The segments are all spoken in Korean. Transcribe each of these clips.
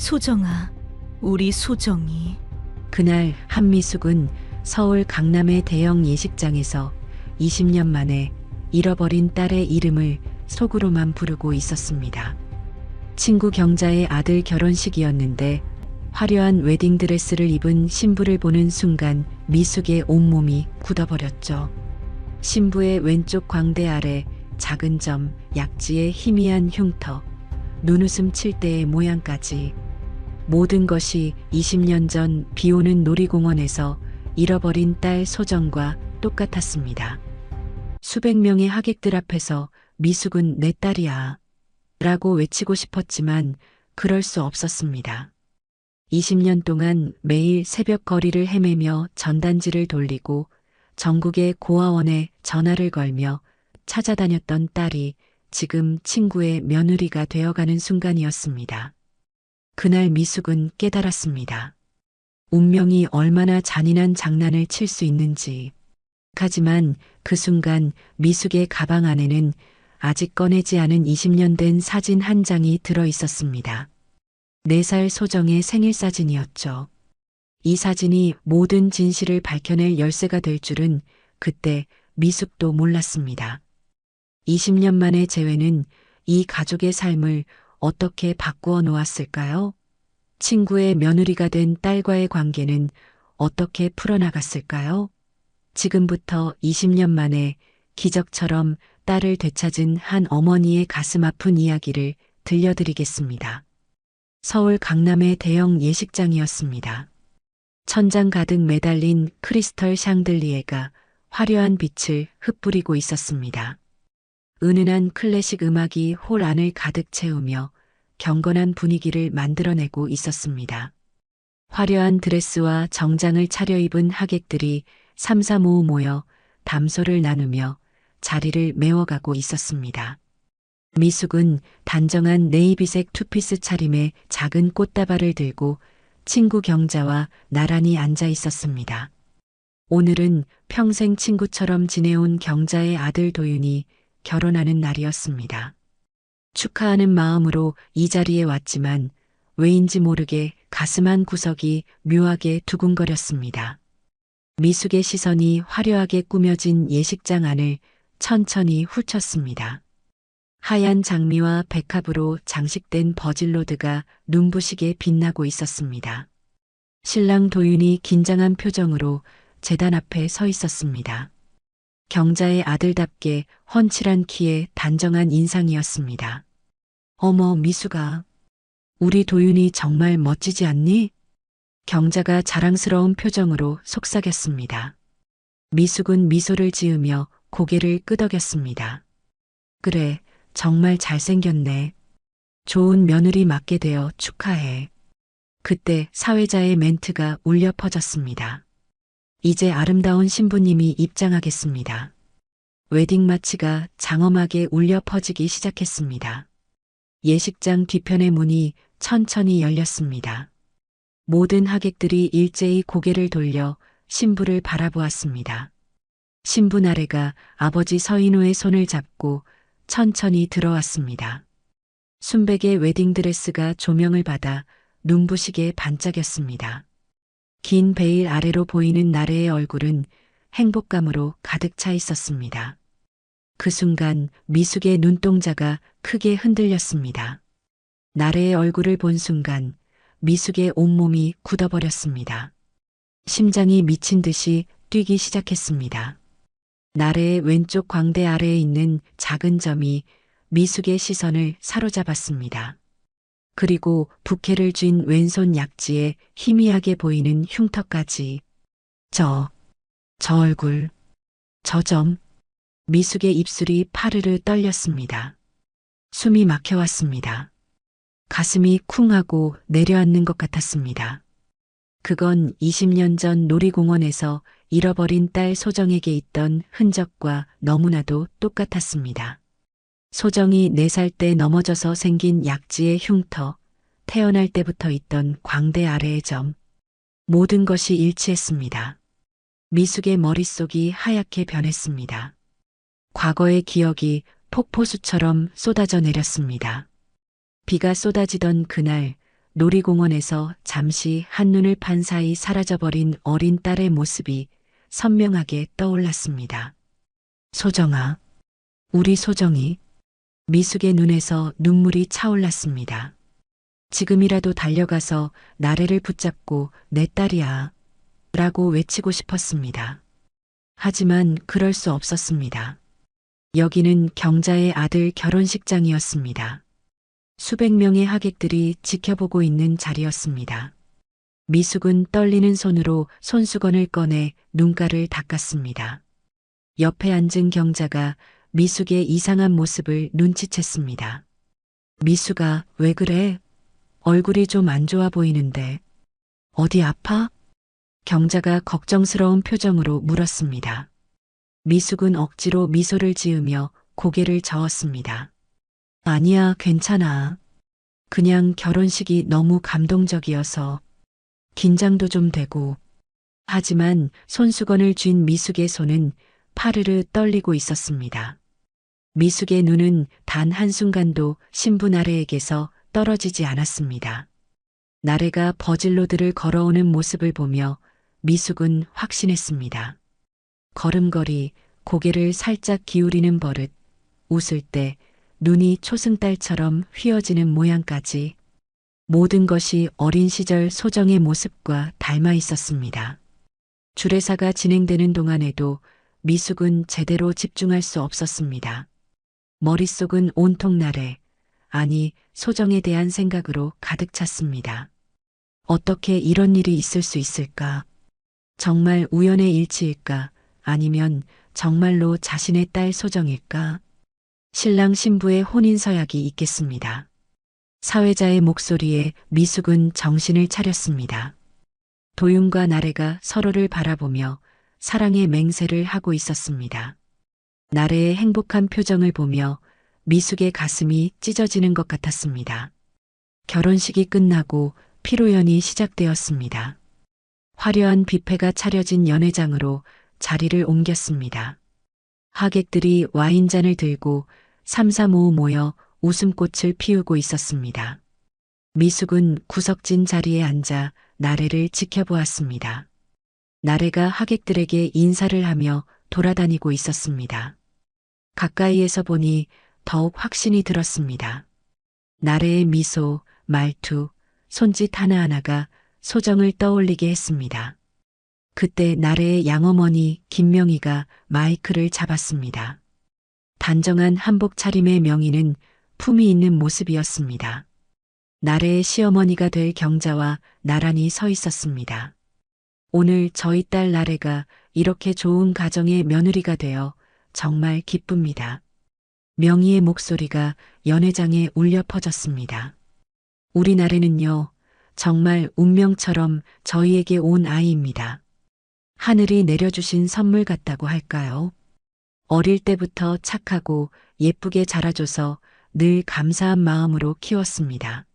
소정아, 우리 소정이. 그날 한미숙은 서울 강남의 대형 예식장에서 20년 만에 잃어버린 딸의 이름을 속으로만 부르고 있었습니다. 친구 경자의 아들 결혼식이었는데 화려한 웨딩드레스를 입은 신부를 보는 순간 미숙의 온몸이 굳어버렸죠. 신부의 왼쪽 광대 아래 작은 점, 약지의 희미한 흉터, 눈웃음 칠 때의 모양까지 모든 것이 20년 전 비오는 놀이공원에서 잃어버린 딸 소정과 똑같았습니다. 수백 명의 하객들 앞에서 미숙은 내 딸이야 라고 외치고 싶었지만 그럴 수 없었습니다. 20년 동안 매일 새벽 거리를 헤매며 전단지를 돌리고 전국의 고아원에 전화를 걸며 찾아다녔던 딸이 지금 친구의 며느리가 되어가는 순간이었습니다. 그날 미숙은 깨달았습니다. 운명이 얼마나 잔인한 장난을 칠 수 있는지. 하지만 그 순간 미숙의 가방 안에는 아직 꺼내지 않은 20년 된 사진 한 장이 들어 있었습니다. 4살 소정의 생일 사진이었죠. 이 사진이 모든 진실을 밝혀낼 열쇠가 될 줄은 그때 미숙도 몰랐습니다. 20년 만의 재회는 이 가족의 삶을 어떻게 바꾸어 놓았을까요? 친구의 며느리가 된 딸과의 관계는 어떻게 풀어나갔을까요? 지금부터 20년 만에 기적처럼 딸을 되찾은 한 어머니의 가슴 아픈 이야기를 들려드리겠습니다. 서울 강남의 대형 예식장이었습니다. 천장 가득 매달린 크리스털 샹들리에가 화려한 빛을 흩뿌리고 있었습니다. 은은한 클래식 음악이 홀 안을 가득 채우며 경건한 분위기를 만들어내고 있었습니다. 화려한 드레스와 정장을 차려입은 하객들이 삼삼오오 모여 담소를 나누며 자리를 메워가고 있었습니다. 미숙은 단정한 네이비색 투피스 차림에 작은 꽃다발을 들고 친구 경자와 나란히 앉아 있었습니다. 오늘은 평생 친구처럼 지내온 경자의 아들 도윤이 결혼하는 날이었습니다. 축하하는 마음으로 이 자리에 왔지만 왜인지 모르게 가슴 한 구석이 묘하게 두근거렸습니다. 미숙의 시선이 화려하게 꾸며진 예식장 안을 천천히 훑었습니다. 하얀 장미와 백합으로 장식된 버질로드가 눈부시게 빛나고 있었습니다. 신랑 도윤이 긴장한 표정으로 제단 앞에 서 있었습니다. 경자의 아들답게 훤칠한 키에 단정한 인상이었습니다. 어머, 미숙아. 우리 도윤이 정말 멋지지 않니? 경자가 자랑스러운 표정으로 속삭였습니다. 미숙은 미소를 지으며 고개를 끄덕였습니다. 그래, 정말 잘생겼네. 좋은 며느리 맡게 되어 축하해. 그때 사회자의 멘트가 울려 퍼졌습니다. 이제 아름다운 신부님이 입장하겠습니다. 웨딩 마치가 장엄하게 울려 퍼지기 시작했습니다. 예식장 뒤편의 문이 천천히 열렸습니다. 모든 하객들이 일제히 고개를 돌려 신부를 바라보았습니다. 신부 나래가 아버지 서인우의 손을 잡고 천천히 들어왔습니다. 순백의 웨딩드레스가 조명을 받아 눈부시게 반짝였습니다. 긴 베일 아래로 보이는 나래의 얼굴은 행복감으로 가득 차 있었습니다. 그 순간 미숙의 눈동자가 크게 흔들렸습니다. 나래의 얼굴을 본 순간 미숙의 온몸이 굳어버렸습니다. 심장이 미친 듯이 뛰기 시작했습니다. 나래의 왼쪽 광대 아래에 있는 작은 점이 미숙의 시선을 사로잡았습니다. 그리고 부케를 쥔 왼손 약지에 희미하게 보이는 흉터까지. 저 얼굴, 저 점. 미숙의 입술이 파르르 떨렸습니다. 숨이 막혀왔습니다. 가슴이 쿵하고 내려앉는 것 같았습니다. 그건 20년 전 놀이공원에서 잃어버린 딸 소정에게 있던 흔적과 너무나도 똑같았습니다. 소정이 4살 때 넘어져서 생긴 약지의 흉터, 태어날 때부터 있던 광대 아래의 점, 모든 것이 일치했습니다. 미숙의 머릿속이 하얗게 변했습니다. 과거의 기억이 폭포수처럼 쏟아져 내렸습니다. 비가 쏟아지던 그날 놀이공원에서 잠시 한눈을 판 사이 사라져버린 어린 딸의 모습이 선명하게 떠올랐습니다. 소정아, 우리 소정이. 미숙의 눈에서 눈물이 차올랐습니다. 지금이라도 달려가서 나래를 붙잡고 내 딸이야 라고 외치고 싶었습니다. 하지만 그럴 수 없었습니다. 여기는 경자의 아들 결혼식장이었습니다. 수백 명의 하객들이 지켜보고 있는 자리였습니다. 미숙은 떨리는 손으로 손수건을 꺼내 눈가를 닦았습니다. 옆에 앉은 경자가 미숙의 이상한 모습을 눈치챘습니다. 미숙아, 왜 그래? 얼굴이 좀 안 좋아 보이는데. 어디 아파? 경자가 걱정스러운 표정으로 물었습니다. 미숙은 억지로 미소를 지으며 고개를 저었습니다. 아니야, 괜찮아. 그냥 결혼식이 너무 감동적이어서 긴장도 좀 되고. 하지만 손수건을 쥔 미숙의 손은 파르르 떨리고 있었습니다. 미숙의 눈은 단 한순간도 신부 나래에게서 떨어지지 않았습니다. 나래가 버질로들을 걸어오는 모습을 보며 미숙은 확신했습니다. 걸음걸이, 고개를 살짝 기울이는 버릇, 웃을 때 눈이 초승달처럼 휘어지는 모양까지 모든 것이 어린 시절 소정의 모습과 닮아 있었습니다. 주례사가 진행되는 동안에도 미숙은 제대로 집중할 수 없었습니다. 머릿속은 온통 나래, 아니 소정에 대한 생각으로 가득 찼습니다. 어떻게 이런 일이 있을 수 있을까? 정말 우연의 일치일까? 아니면 정말로 자신의 딸 소정일까? 신랑 신부의 혼인 서약이 있겠습니다. 사회자의 목소리에 미숙은 정신을 차렸습니다. 도윤과 나래가 서로를 바라보며 사랑의 맹세를 하고 있었습니다. 나래의 행복한 표정을 보며 미숙의 가슴이 찢어지는 것 같았습니다. 결혼식이 끝나고 피로연이 시작되었습니다. 화려한 뷔페가 차려진 연회장으로 자리를 옮겼습니다. 하객들이 와인잔을 들고 삼삼오오 모여 웃음꽃을 피우고 있었습니다. 미숙은 구석진 자리에 앉아 나래를 지켜보았습니다. 나래가 하객들에게 인사를 하며 돌아다니고 있었습니다. 가까이에서 보니 더욱 확신이 들었습니다. 나래의 미소, 말투, 손짓 하나하나가 소정을 떠올리게 했습니다. 그때 나래의 양어머니 김명희가 마이크를 잡았습니다. 단정한 한복 차림의 명희는 품이 있는 모습이었습니다. 나래의 시어머니가 될 경자와 나란히 서 있었습니다. 오늘 저희 딸 나래가 이렇게 좋은 가정의 며느리가 되어 정말 기쁩니다. 명희의 목소리가 연회장에 울려 퍼졌습니다. 우리 나래는요, 정말 운명처럼 저희에게 온 아이입니다. 하늘이 내려주신 선물 같다고 할까요? 어릴 때부터 착하고 예쁘게 자라줘서 늘 감사한 마음으로 키웠습니다.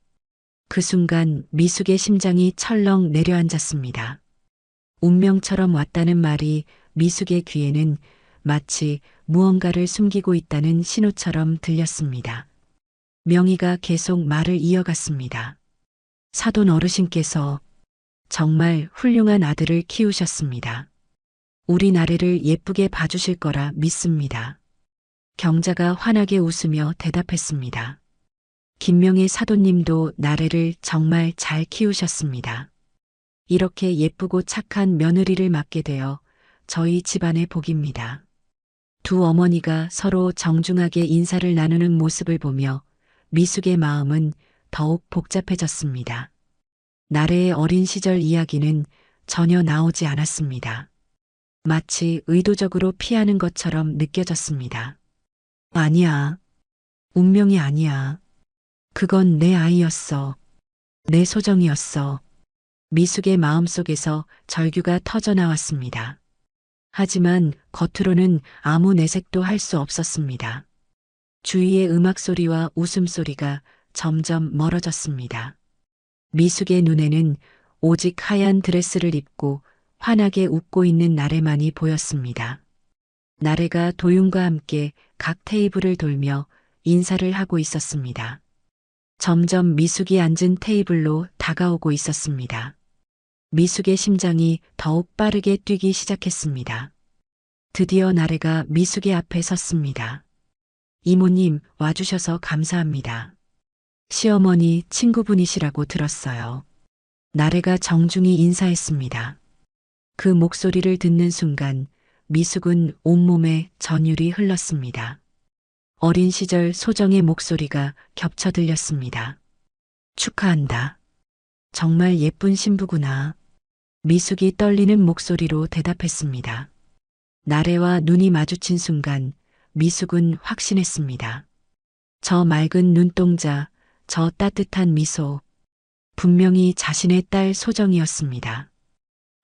그 순간 미숙의 심장이 철렁 내려앉았습니다. 운명처럼 왔다는 말이 미숙의 귀에는 마치 무언가를 숨기고 있다는 신호처럼 들렸습니다. 명희가 계속 말을 이어갔습니다. 사돈 어르신께서 정말 훌륭한 아들을 키우셨습니다. 우리 나래를 예쁘게 봐주실 거라 믿습니다. 경자가 환하게 웃으며 대답했습니다. 김명희 사돈님도 나래를 정말 잘 키우셨습니다. 이렇게 예쁘고 착한 며느리를 맡게 되어 저희 집안의 복입니다. 두 어머니가 서로 정중하게 인사를 나누는 모습을 보며 미숙의 마음은 더욱 복잡해졌습니다. 나래의 어린 시절 이야기는 전혀 나오지 않았습니다. 마치 의도적으로 피하는 것처럼 느껴졌습니다. 아니야. 운명이 아니야. 그건 내 아이였어. 내 소정이었어. 미숙의 마음속에서 절규가 터져나왔습니다. 하지만 겉으로는 아무 내색도 할 수 없었습니다. 주위의 음악 소리와 웃음소리가 점점 멀어졌습니다. 미숙의 눈에는 오직 하얀 드레스를 입고 환하게 웃고 있는 나래만이 보였습니다. 나래가 도윤과 함께 각 테이블을 돌며 인사를 하고 있었습니다. 점점 미숙이 앉은 테이블로 다가오고 있었습니다. 미숙의 심장이 더욱 빠르게 뛰기 시작했습니다. 드디어 나래가 미숙의 앞에 섰습니다. 이모님 와주셔서 감사합니다. 시어머니 친구분이시라고 들었어요. 나래가 정중히 인사했습니다. 그 목소리를 듣는 순간 미숙은 온몸에 전율이 흘렀습니다. 어린 시절 소정의 목소리가 겹쳐 들렸습니다. 축하한다. 정말 예쁜 신부구나. 미숙이 떨리는 목소리로 대답했습니다. 나래와 눈이 마주친 순간 미숙은 확신했습니다. 저 맑은 눈동자, 저 따뜻한 미소. 분명히 자신의 딸 소정이었습니다.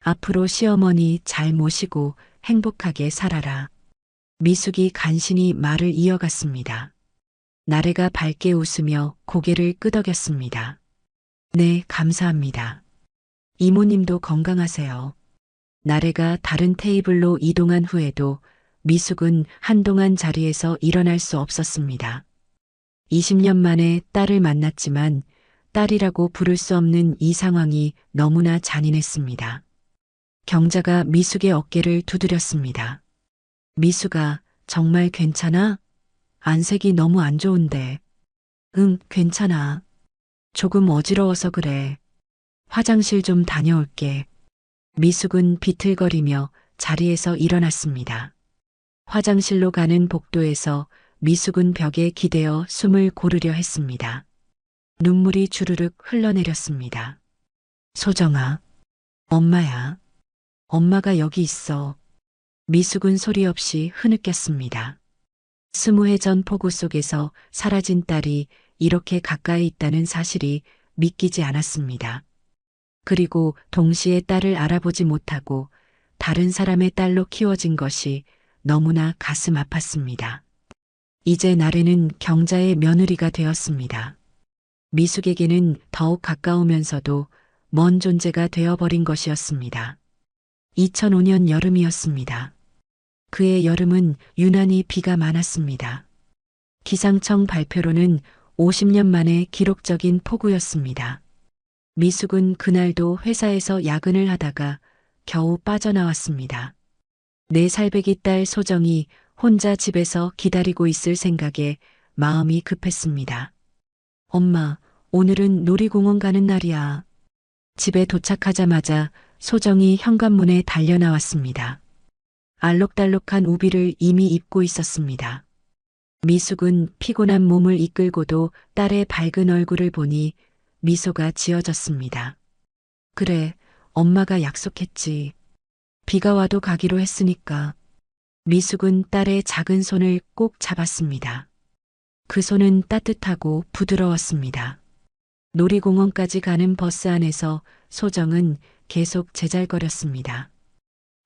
앞으로 시어머니 잘 모시고 행복하게 살아라. 미숙이 간신히 말을 이어갔습니다. 나래가 밝게 웃으며 고개를 끄덕였습니다. 네, 감사합니다. 이모님도 건강하세요. 나래가 다른 테이블로 이동한 후에도 미숙은 한동안 자리에서 일어날 수 없었습니다. 20년 만에 딸을 만났지만 딸이라고 부를 수 없는 이 상황이 너무나 잔인했습니다. 경자가 미숙의 어깨를 두드렸습니다. 미숙아, 정말 괜찮아? 안색이 너무 안 좋은데. 응, 괜찮아. 조금 어지러워서 그래. 화장실 좀 다녀올게. 미숙은 비틀거리며 자리에서 일어났습니다. 화장실로 가는 복도에서 미숙은 벽에 기대어 숨을 고르려 했습니다. 눈물이 주르륵 흘러내렸습니다. 소정아, 엄마야. 엄마가 여기 있어. 미숙은 소리 없이 흐느꼈습니다. 20해 전 폭우 속에서 사라진 딸이 이렇게 가까이 있다는 사실이 믿기지 않았습니다. 그리고 동시에 딸을 알아보지 못하고 다른 사람의 딸로 키워진 것이 너무나 가슴 아팠습니다. 이제 나래는 경자의 며느리가 되었습니다. 미숙에게는 더욱 가까우면서도 먼 존재가 되어버린 것이었습니다. 2005년 여름이었습니다. 그의 여름은 유난히 비가 많았습니다. 기상청 발표로는 50년 만에 기록적인 폭우였습니다. 미숙은 그날도 회사에서 야근을 하다가 겨우 빠져나왔습니다. 4살배기 딸 소정이 혼자 집에서 기다리고 있을 생각에 마음이 급했습니다. 엄마, 오늘은 놀이공원 가는 날이야. 집에 도착하자마자 소정이 현관문에 달려나왔습니다. 알록달록한 우비를 이미 입고 있었습니다. 미숙은 피곤한 몸을 이끌고도 딸의 밝은 얼굴을 보니 미소가 지어졌습니다. 그래, 엄마가 약속했지. 비가 와도 가기로 했으니까. 미숙은 딸의 작은 손을 꼭 잡았습니다. 그 손은 따뜻하고 부드러웠습니다. 놀이공원까지 가는 버스 안에서 소정은 계속 제잘거렸습니다.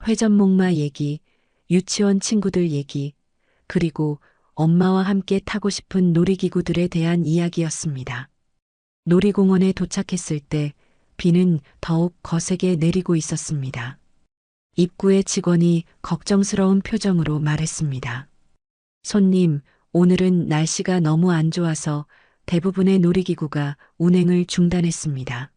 회전목마 얘기, 유치원 친구들 얘기, 그리고 엄마와 함께 타고 싶은 놀이기구들에 대한 이야기였습니다. 놀이공원에 도착했을 때 비는 더욱 거세게 내리고 있었습니다. 입구의 직원이 걱정스러운 표정으로 말했습니다. 손님, 오늘은 날씨가 너무 안 좋아서 대부분의 놀이기구가 운행을 중단했습니다.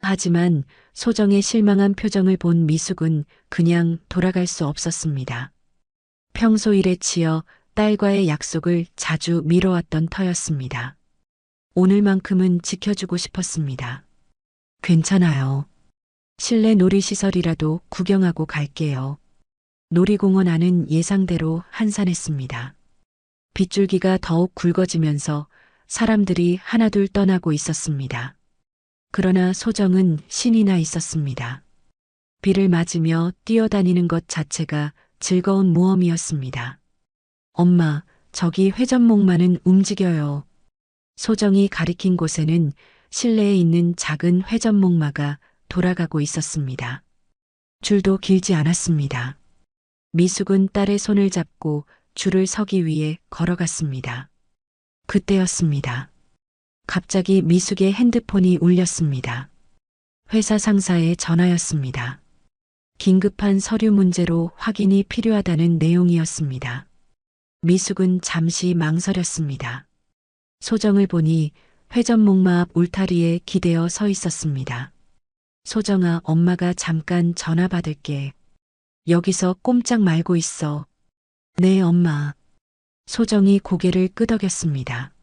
하지만 소정의 실망한 표정을 본 미숙은 그냥 돌아갈 수 없었습니다. 평소 일에 치여 딸과의 약속을 자주 미뤄왔던 터였습니다. 오늘만큼은 지켜주고 싶었습니다. 괜찮아요. 실내 놀이시설이라도 구경하고 갈게요. 놀이공원 안은 예상대로 한산했습니다. 빗줄기가 더욱 굵어지면서 사람들이 하나둘 떠나고 있었습니다. 그러나 소정은 신이 나 있었습니다. 비를 맞으며 뛰어다니는 것 자체가 즐거운 모험이었습니다. 엄마, 저기 회전목마는 움직여요. 소정이 가리킨 곳에는 실내에 있는 작은 회전목마가 돌아가고 있었습니다. 줄도 길지 않았습니다. 미숙은 딸의 손을 잡고 줄을 서기 위해 걸어갔습니다. 그때였습니다. 갑자기 미숙의 핸드폰이 울렸습니다. 회사 상사의 전화였습니다. 긴급한 서류 문제로 확인이 필요하다는 내용이었습니다. 미숙은 잠시 망설였습니다. 소정을 보니 회전목마 앞 울타리에 기대어 서 있었습니다. 소정아, 엄마가 잠깐 전화 받을게. 여기서 꼼짝 말고 있어. 네, 엄마. 소정이 고개를 끄덕였습니다.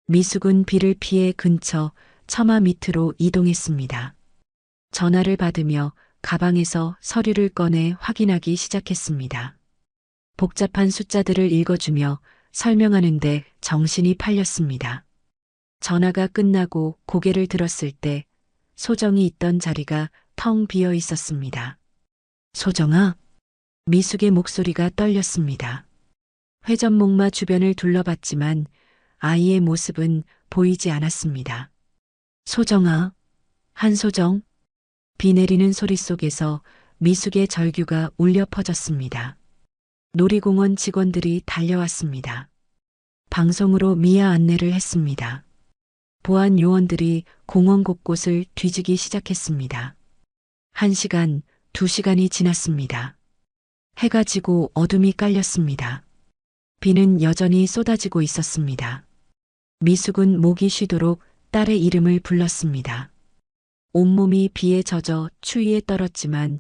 미숙은 비를 피해 근처 처마 밑으로 이동했습니다. 전화를 받으며 가방에서 서류를 꺼내 확인하기 시작했습니다. 복잡한 숫자들을 읽어주며 설명하는데 정신이 팔렸습니다. 전화가 끝나고 고개를 들었을 때 소정이 있던 자리가 텅 비어 있었습니다. 소정아? 미숙의 목소리가 떨렸습니다. 회전목마 주변을 둘러봤지만 아이의 모습은 보이지 않았습니다. 소정아, 한소정. 비 내리는 소리 속에서 미숙의 절규가 울려 퍼졌습니다. 놀이공원 직원들이 달려왔습니다. 방송으로 미아 안내를 했습니다. 보안 요원들이 공원 곳곳을 뒤지기 시작했습니다. 1시간, 2시간이 지났습니다. 해가 지고 어둠이 깔렸습니다. 비는 여전히 쏟아지고 있었습니다. 미숙은 목이 쉬도록 딸의 이름을 불렀습니다. 온몸이 비에 젖어 추위에 떨었지만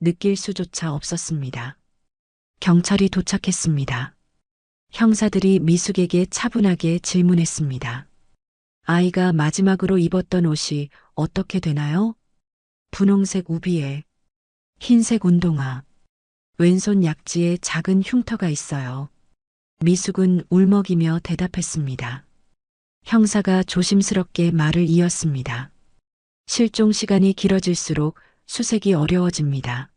느낄 수조차 없었습니다. 경찰이 도착했습니다. 형사들이 미숙에게 차분하게 질문했습니다. 아이가 마지막으로 입었던 옷이 어떻게 되나요? 분홍색 우비에 흰색 운동화, 왼손 약지에 작은 흉터가 있어요. 미숙은 울먹이며 대답했습니다. 형사가 조심스럽게 말을 이었습니다. 실종 시간이 길어질수록 수색이 어려워집니다.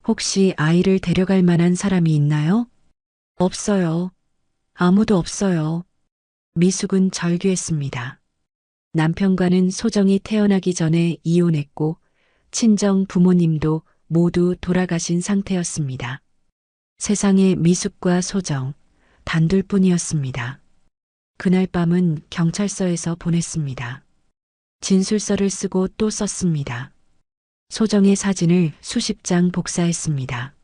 혹시 아이를 데려갈 만한 사람이 있나요? 없어요. 아무도 없어요. 미숙은 절규했습니다. 남편과는 소정이 태어나기 전에 이혼했고 친정 부모님도 모두 돌아가신 상태였습니다. 세상에 미숙과 소정, 단둘뿐이었습니다. 그날 밤은 경찰서에서 보냈습니다. 진술서를 쓰고 또 썼습니다. 소정의 사진을 수십 장 복사했습니다.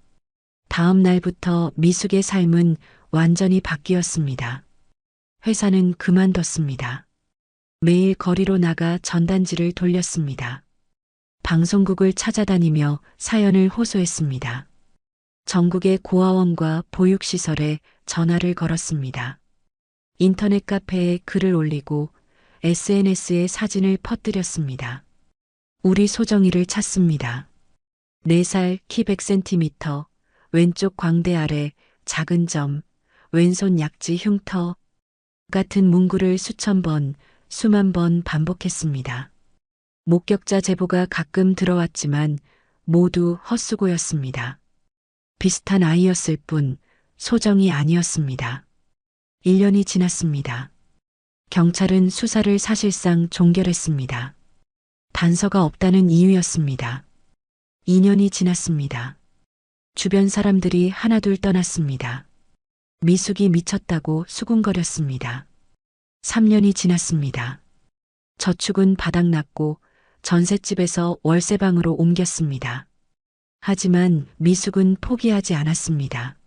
다음 날부터 미숙의 삶은 완전히 바뀌었습니다. 회사는 그만뒀습니다. 매일 거리로 나가 전단지를 돌렸습니다. 방송국을 찾아다니며 사연을 호소했습니다. 전국의 고아원과 보육시설에 전화를 걸었습니다. 인터넷 카페에 글을 올리고 SNS에 사진을 퍼뜨렸습니다. 우리 소정이를 찾습니다. 4살 키 100cm, 왼쪽 광대 아래 작은 점, 왼손 약지 흉터 같은 문구를 수천 번, 수만 번 반복했습니다. 목격자 제보가 가끔 들어왔지만 모두 헛수고였습니다. 비슷한 아이였을 뿐 소정이 아니었습니다. 1년이 지났습니다. 경찰은 수사를 사실상 종결했습니다. 단서가 없다는 이유였습니다. 2년이 지났습니다. 주변 사람들이 하나둘 떠났습니다. 미숙이 미쳤다고 수군거렸습니다. 3년이 지났습니다. 저축은 바닥났고 전셋집에서 월세방으로 옮겼습니다. 하지만 미숙은 포기하지 않았습니다.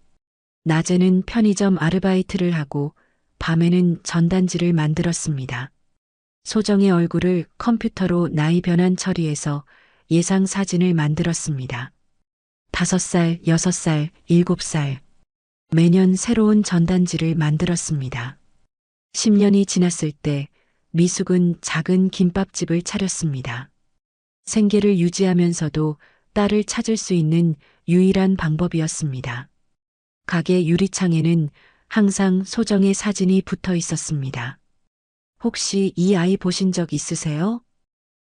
낮에는 편의점 아르바이트를 하고 밤에는 전단지를 만들었습니다. 소정의 얼굴을 컴퓨터로 나이 변환 처리해서 예상 사진을 만들었습니다. 5살, 6살, 7살. 매년 새로운 전단지를 만들었습니다. 10년이 지났을 때 미숙은 작은 김밥집을 차렸습니다. 생계를 유지하면서도 딸을 찾을 수 있는 유일한 방법이었습니다. 가게 유리창에는 항상 소정의 사진이 붙어 있었습니다. 혹시 이 아이 보신 적 있으세요?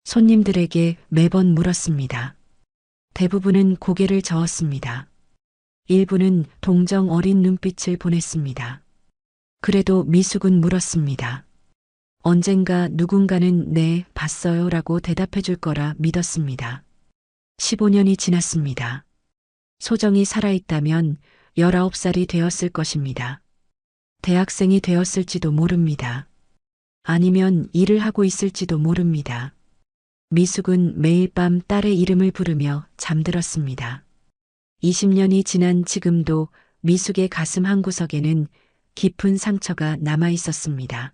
손님들에게 매번 물었습니다. 대부분은 고개를 저었습니다. 일부는 동정 어린 눈빛을 보냈습니다. 그래도 미숙은 물었습니다. 언젠가 누군가는 네, 봤어요 라고 대답해 줄 거라 믿었습니다. 15년이 지났습니다. 소정이 살아있다면 19살이 되었을 것입니다. 대학생이 되었을지도 모릅니다. 아니면 일을 하고 있을지도 모릅니다. 미숙은 매일 밤 딸의 이름을 부르며 잠들었습니다. 20년이 지난 지금도 미숙의 가슴 한구석에는 깊은 상처가 남아 있었습니다.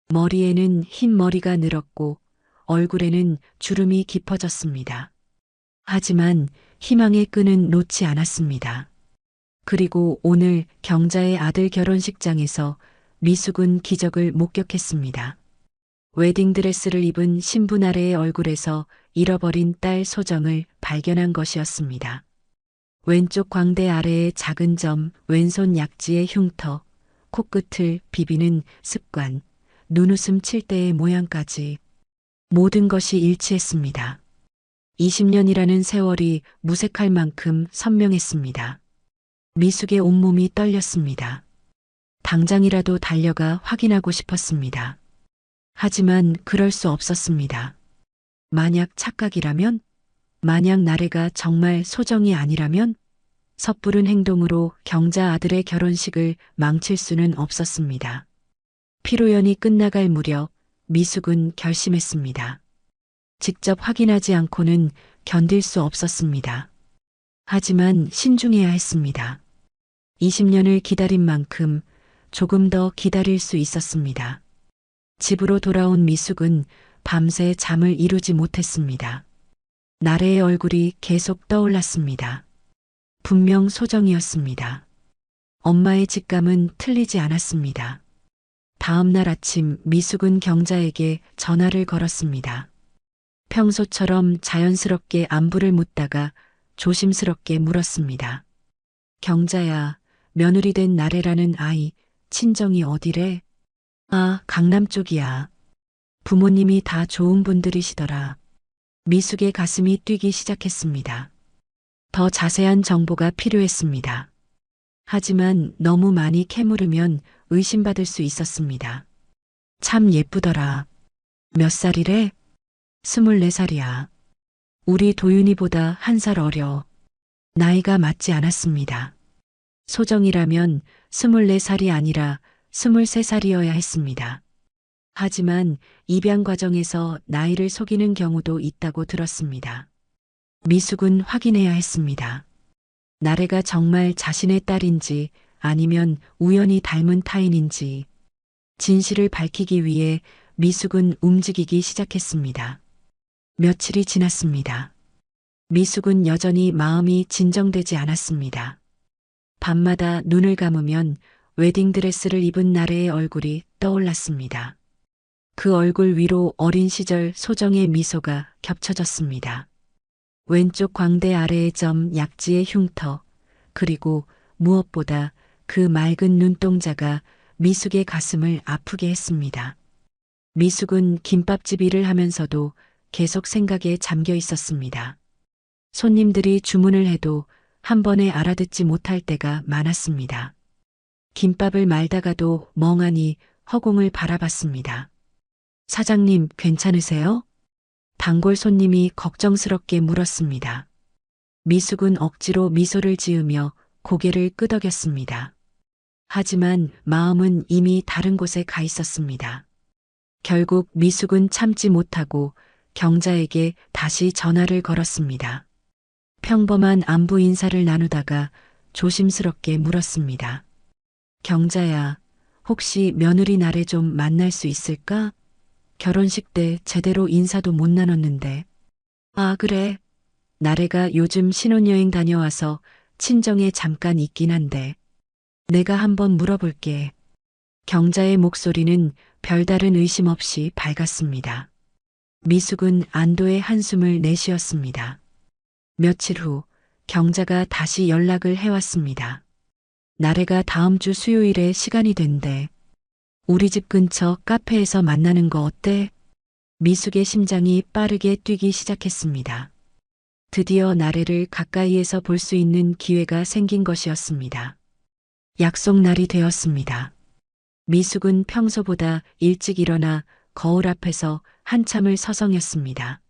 머리에는 흰 머리가 늘었고 얼굴에는 주름이 깊어졌습니다. 하지만 희망의 끈은 놓지 않았습니다. 그리고 오늘 경자의 아들 결혼식장에서 미숙은 기적을 목격했습니다. 웨딩드레스를 입은 신부 나래의 얼굴에서 잃어버린 딸 소정을 발견한 것이었습니다. 왼쪽 광대 아래의 작은 점, 왼손 약지의 흉터, 코끝을 비비는 습관, 눈웃음 칠 때의 모양까지 모든 것이 일치했습니다. 20년이라는 세월이 무색할 만큼 선명했습니다. 미숙의 온몸이 떨렸습니다. 당장이라도 달려가 확인하고 싶었습니다. 하지만 그럴 수 없었습니다. 만약 착각이라면? 만약 나래가 정말 소정이 아니라면? 섣부른 행동으로 경자 아들의 결혼식을 망칠 수는 없었습니다. 피로연이 끝나갈 무렵 미숙은 결심했습니다. 직접 확인하지 않고는 견딜 수 없었습니다. 하지만 신중해야 했습니다. 20년을 기다린 만큼 조금 더 기다릴 수 있었습니다. 집으로 돌아온 미숙은 밤새 잠을 이루지 못했습니다. 나래의 얼굴이 계속 떠올랐습니다. 분명 소정이었습니다. 엄마의 직감은 틀리지 않았습니다. 다음 날 아침 미숙은 경자에게 전화를 걸었습니다. 평소처럼 자연스럽게 안부를 묻다가 조심스럽게 물었습니다. 경자야, 며느리 된 나래라는 아이, 친정이 어디래? 아, 강남 쪽이야. 부모님이 다 좋은 분들이시더라. 미숙의 가슴이 뛰기 시작했습니다. 더 자세한 정보가 필요했습니다. 하지만 너무 많이 캐물으면 의심받을 수 있었습니다. 참 예쁘더라. 몇 살이래? 24살이야. 우리 도윤이보다 1살 어려. 나이가 맞지 않았습니다. 소정이라면 24살이 아니라 23살이어야 했습니다. 하지만 입양 과정에서 나이를 속이는 경우도 있다고 들었습니다. 미숙은 확인해야 했습니다. 나래가 정말 자신의 딸인지 아니면 우연히 닮은 타인인지 진실을 밝히기 위해 미숙은 움직이기 시작했습니다. 며칠이 지났습니다. 미숙은 여전히 마음이 진정되지 않았습니다. 밤마다 눈을 감으면 웨딩드레스를 입은 나래의 얼굴이 떠올랐습니다. 그 얼굴 위로 어린 시절 소정의 미소가 겹쳐졌습니다. 왼쪽 광대 아래의 점 약지의 흉터, 그리고 무엇보다 그 맑은 눈동자가 미숙의 가슴을 아프게 했습니다. 미숙은 김밥집 일을 하면서도 계속 생각에 잠겨 있었습니다. 손님들이 주문을 해도 한 번에 알아듣지 못할 때가 많았습니다. 김밥을 말다가도 멍하니 허공을 바라봤습니다. 사장님, 괜찮으세요? 단골 손님이 걱정스럽게 물었습니다. 미숙은 억지로 미소를 지으며 고개를 끄덕였습니다. 하지만 마음은 이미 다른 곳에 가 있었습니다. 결국 미숙은 참지 못하고 경자에게 다시 전화를 걸었습니다. 평범한 안부 인사를 나누다가 조심스럽게 물었습니다. 경자야, 혹시 며느리 나래 좀 만날 수 있을까? 결혼식 때 제대로 인사도 못 나눴는데. 아, 그래. 나래가 요즘 신혼여행 다녀와서 친정에 잠깐 있긴 한데. 내가 한번 물어볼게. 경자의 목소리는 별다른 의심 없이 밝았습니다. 미숙은 안도의 한숨을 내쉬었습니다. 며칠 후 경자가 다시 연락을 해왔습니다. 나래가 다음 주 수요일에 시간이 된대. 우리 집 근처 카페에서 만나는 거 어때? 미숙의 심장이 빠르게 뛰기 시작했습니다. 드디어 나래를 가까이에서 볼 수 있는 기회가 생긴 것이었습니다. 약속 날이 되었습니다. 미숙은 평소보다 일찍 일어나 거울 앞에서 한참을 서성였습니다.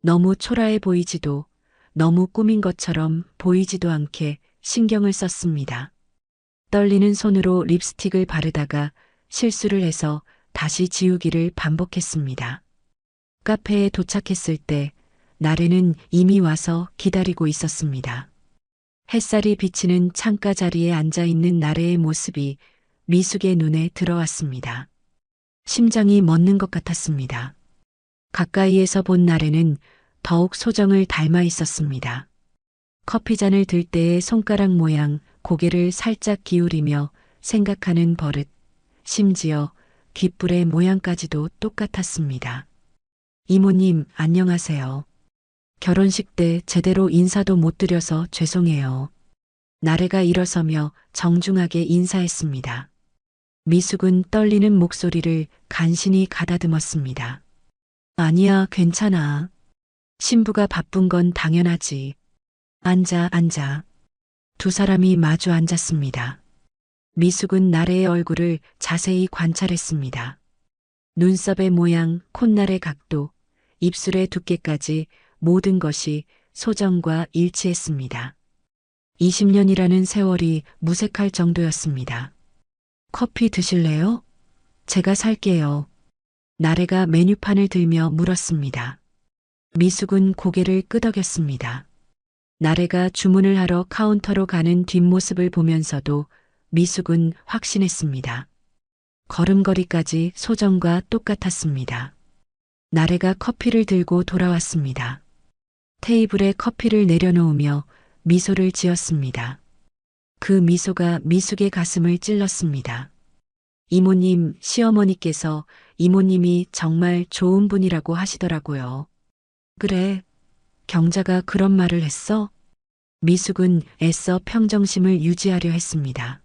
너무 초라해 보이지도 너무 꾸민 것처럼 보이지도 않게 신경을 썼습니다. 떨리는 손으로 립스틱을 바르다가 실수를 해서 다시 지우기를 반복했습니다. 카페에 도착했을 때 나래는 이미 와서 기다리고 있었습니다. 햇살이 비치는 창가 자리에 앉아 있는 나래의 모습이 미숙의 눈에 들어왔습니다. 심장이 멎는 것 같았습니다. 가까이에서 본 나래는 더욱 소정을 닮아 있었습니다. 커피잔을 들 때의 손가락 모양, 고개를 살짝 기울이며 생각하는 버릇, 심지어 귓불의 모양까지도 똑같았습니다. 이모님, 안녕하세요. 결혼식 때 제대로 인사도 못 드려서 죄송해요. 나래가 일어서며 정중하게 인사했습니다. 미숙은 떨리는 목소리를 간신히 가다듬었습니다. 아니야, 괜찮아. 신부가 바쁜 건 당연하지. 앉아, 앉아. 두 사람이 마주 앉았습니다. 미숙은 나래의 얼굴을 자세히 관찰했습니다. 눈썹의 모양, 콧날의 각도, 입술의 두께까지 모든 것이 소정과 일치했습니다. 20년이라는 세월이 무색할 정도였습니다. 커피 드실래요? 제가 살게요. 나래가 메뉴판을 들며 물었습니다. 미숙은 고개를 끄덕였습니다. 나래가 주문을 하러 카운터로 가는 뒷모습을 보면서도 미숙은 확신했습니다. 걸음걸이까지 소정과 똑같았습니다. 나래가 커피를 들고 돌아왔습니다. 테이블에 커피를 내려놓으며 미소를 지었습니다. 그 미소가 미숙의 가슴을 찔렀습니다. 이모님, 시어머니께서 이모님이 정말 좋은 분이라고 하시더라고요. 그래, 경자가 그런 말을 했어? 미숙은 애써 평정심을 유지하려 했습니다.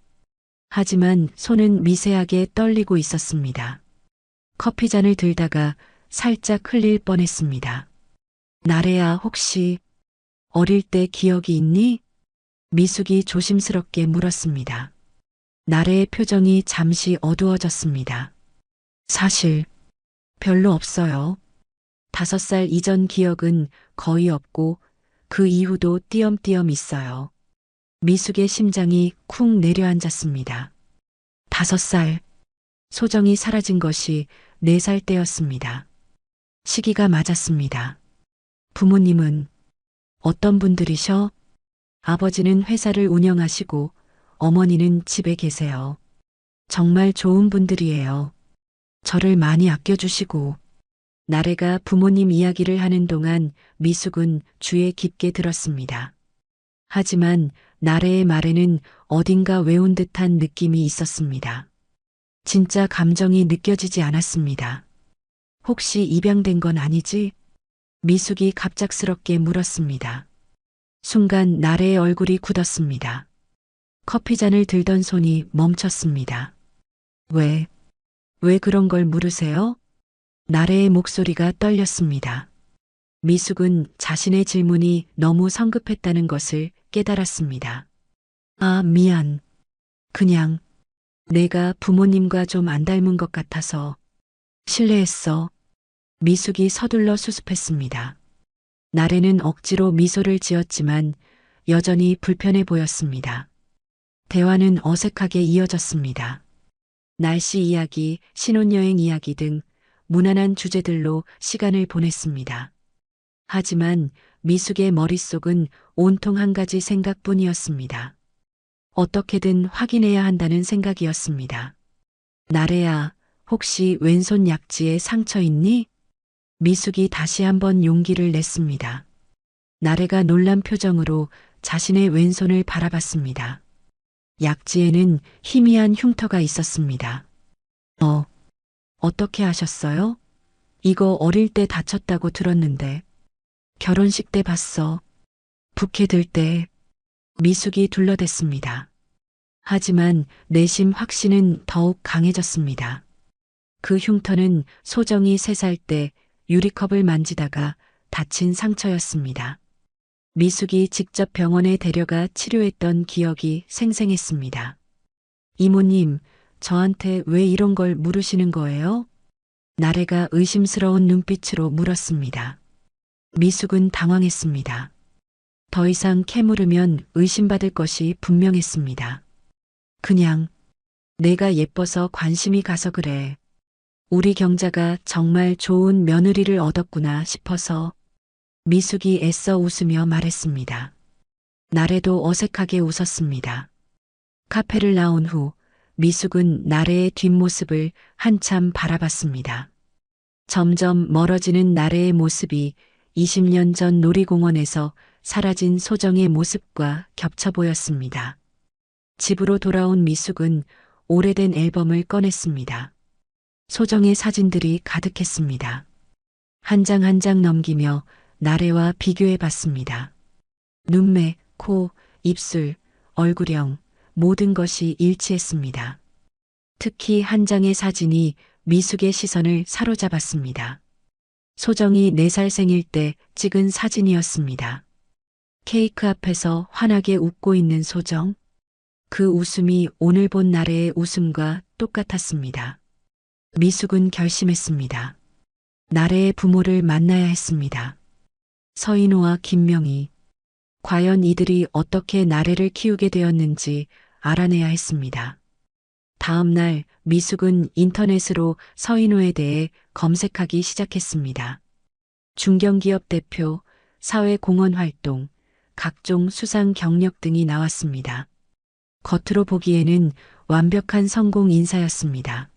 하지만 손은 미세하게 떨리고 있었습니다. 커피잔을 들다가 살짝 흘릴 뻔했습니다. 나래야, 혹시 어릴 때 기억이 있니? 미숙이 조심스럽게 물었습니다. 나래의 표정이 잠시 어두워졌습니다. 사실 별로 없어요. 5살 이전 기억은 거의 없고 그 이후도 띄엄띄엄 있어요. 미숙의 심장이 쿵 내려앉았습니다. 5살. 소정이 사라진 것이 4살 때였습니다. 시기가 맞았습니다. 부모님은 어떤 분들이셔? 아버지는 회사를 운영하시고 어머니는 집에 계세요. 정말 좋은 분들이에요. 저를 많이 아껴주시고. 나래가 부모님 이야기를 하는 동안 미숙은 귀에 깊게 들었습니다. 하지만 나래의 말에는 어딘가 외운 듯한 느낌이 있었습니다. 진짜 감정이 느껴지지 않았습니다. 혹시 입양된 건 아니지? 미숙이 갑작스럽게 물었습니다. 순간 나래의 얼굴이 굳었습니다. 커피잔을 들던 손이 멈췄습니다. 왜 그런 걸 물으세요? 나래의 목소리가 떨렸습니다. 미숙은 자신의 질문이 너무 성급했다는 것을 깨달았습니다. 아, 미안. 그냥 내가 부모님과 좀 안 닮은 것 같아서 실례했어. 미숙이 서둘러 수습했습니다. 나래는 억지로 미소를 지었지만 여전히 불편해 보였습니다. 대화는 어색하게 이어졌습니다. 날씨 이야기, 신혼여행 이야기 등 무난한 주제들로 시간을 보냈습니다. 하지만 미숙의 머릿속은 온통 한 가지 생각뿐이었습니다. 어떻게든 확인해야 한다는 생각이었습니다. 나래야, 혹시 왼손 약지에 상처 있니? 미숙이 다시 한번 용기를 냈습니다. 나래가 놀란 표정으로 자신의 왼손을 바라봤습니다. 약지에는 희미한 흉터가 있었습니다. 어떻게 하셨어요? 이거 어릴 때 다쳤다고 들었는데. 결혼식 때 봤어. 부케 들 때. 미숙이 둘러댔습니다. 하지만 내심 확신은 더욱 강해졌습니다. 그 흉터는 소정이 3살 때 유리컵을 만지다가 다친 상처였습니다. 미숙이 직접 병원에 데려가 치료했던 기억이 생생했습니다. 이모님, 저한테 왜 이런 걸 물으시는 거예요? 나래가 의심스러운 눈빛으로 물었습니다. 미숙은 당황했습니다. 더 이상 캐물으면 의심받을 것이 분명했습니다. 그냥 내가 예뻐서 관심이 가서 그래. 우리 경자가 정말 좋은 며느리를 얻었구나 싶어서. 미숙이 애써 웃으며 말했습니다. 나래도 어색하게 웃었습니다. 카페를 나온 후 미숙은 나래의 뒷모습을 한참 바라봤습니다. 점점 멀어지는 나래의 모습이 20년 전 놀이공원에서 사라진 소정의 모습과 겹쳐 보였습니다. 집으로 돌아온 미숙은 오래된 앨범을 꺼냈습니다. 소정의 사진들이 가득했습니다. 한 장 한 장 넘기며 나래와 비교해 봤습니다. 눈매, 코, 입술, 얼굴형, 모든 것이 일치했습니다. 특히 한 장의 사진이 미숙의 시선을 사로잡았습니다. 소정이 4살 생일 때 찍은 사진이었습니다. 케이크 앞에서 환하게 웃고 있는 소정. 그 웃음이 오늘 본 나래의 웃음과 똑같았습니다. 미숙은 결심했습니다. 나래의 부모를 만나야 했습니다. 서인호와 김명희. 과연 이들이 어떻게 나래를 키우게 되었는지 알아내야 했습니다. 다음 날 미숙은 인터넷으로 서인호에 대해 검색하기 시작했습니다. 중견기업 대표, 사회공헌 활동, 각종 수상 경력 등이 나왔습니다. 겉으로 보기에는 완벽한 성공 인사였습니다.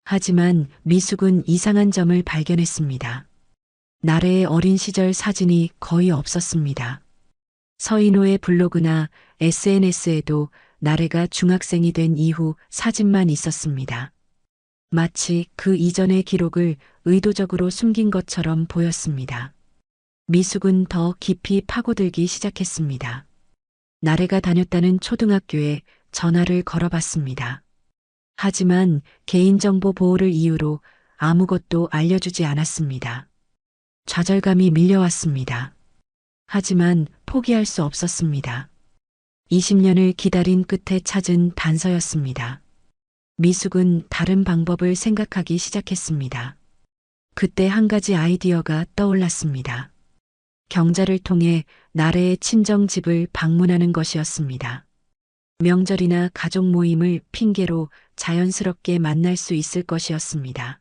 하지만 미숙은 이상한 점을 발견했습니다. 나래의 어린 시절 사진이 거의 없었습니다. 서인호의 블로그나 SNS에도 나래가 중학생이 된 이후 사진만 있었습니다. 마치 그 이전의 기록을 의도적으로 숨긴 것처럼 보였습니다. 미숙은 더 깊이 파고들기 시작했습니다. 나래가 다녔다는 초등학교에 전화를 걸어봤습니다. 하지만 개인정보 보호를 이유로 아무것도 알려주지 않았습니다. 좌절감이 밀려왔습니다. 하지만 포기할 수 없었습니다. 20년을 기다린 끝에 찾은 단서였습니다. 미숙은 다른 방법을 생각하기 시작했습니다. 그때 한 가지 아이디어가 떠올랐습니다. 경자를 통해 나래의 친정집을 방문하는 것이었습니다. 명절이나 가족 모임을 핑계로 자연스럽게 만날 수 있을 것이었습니다.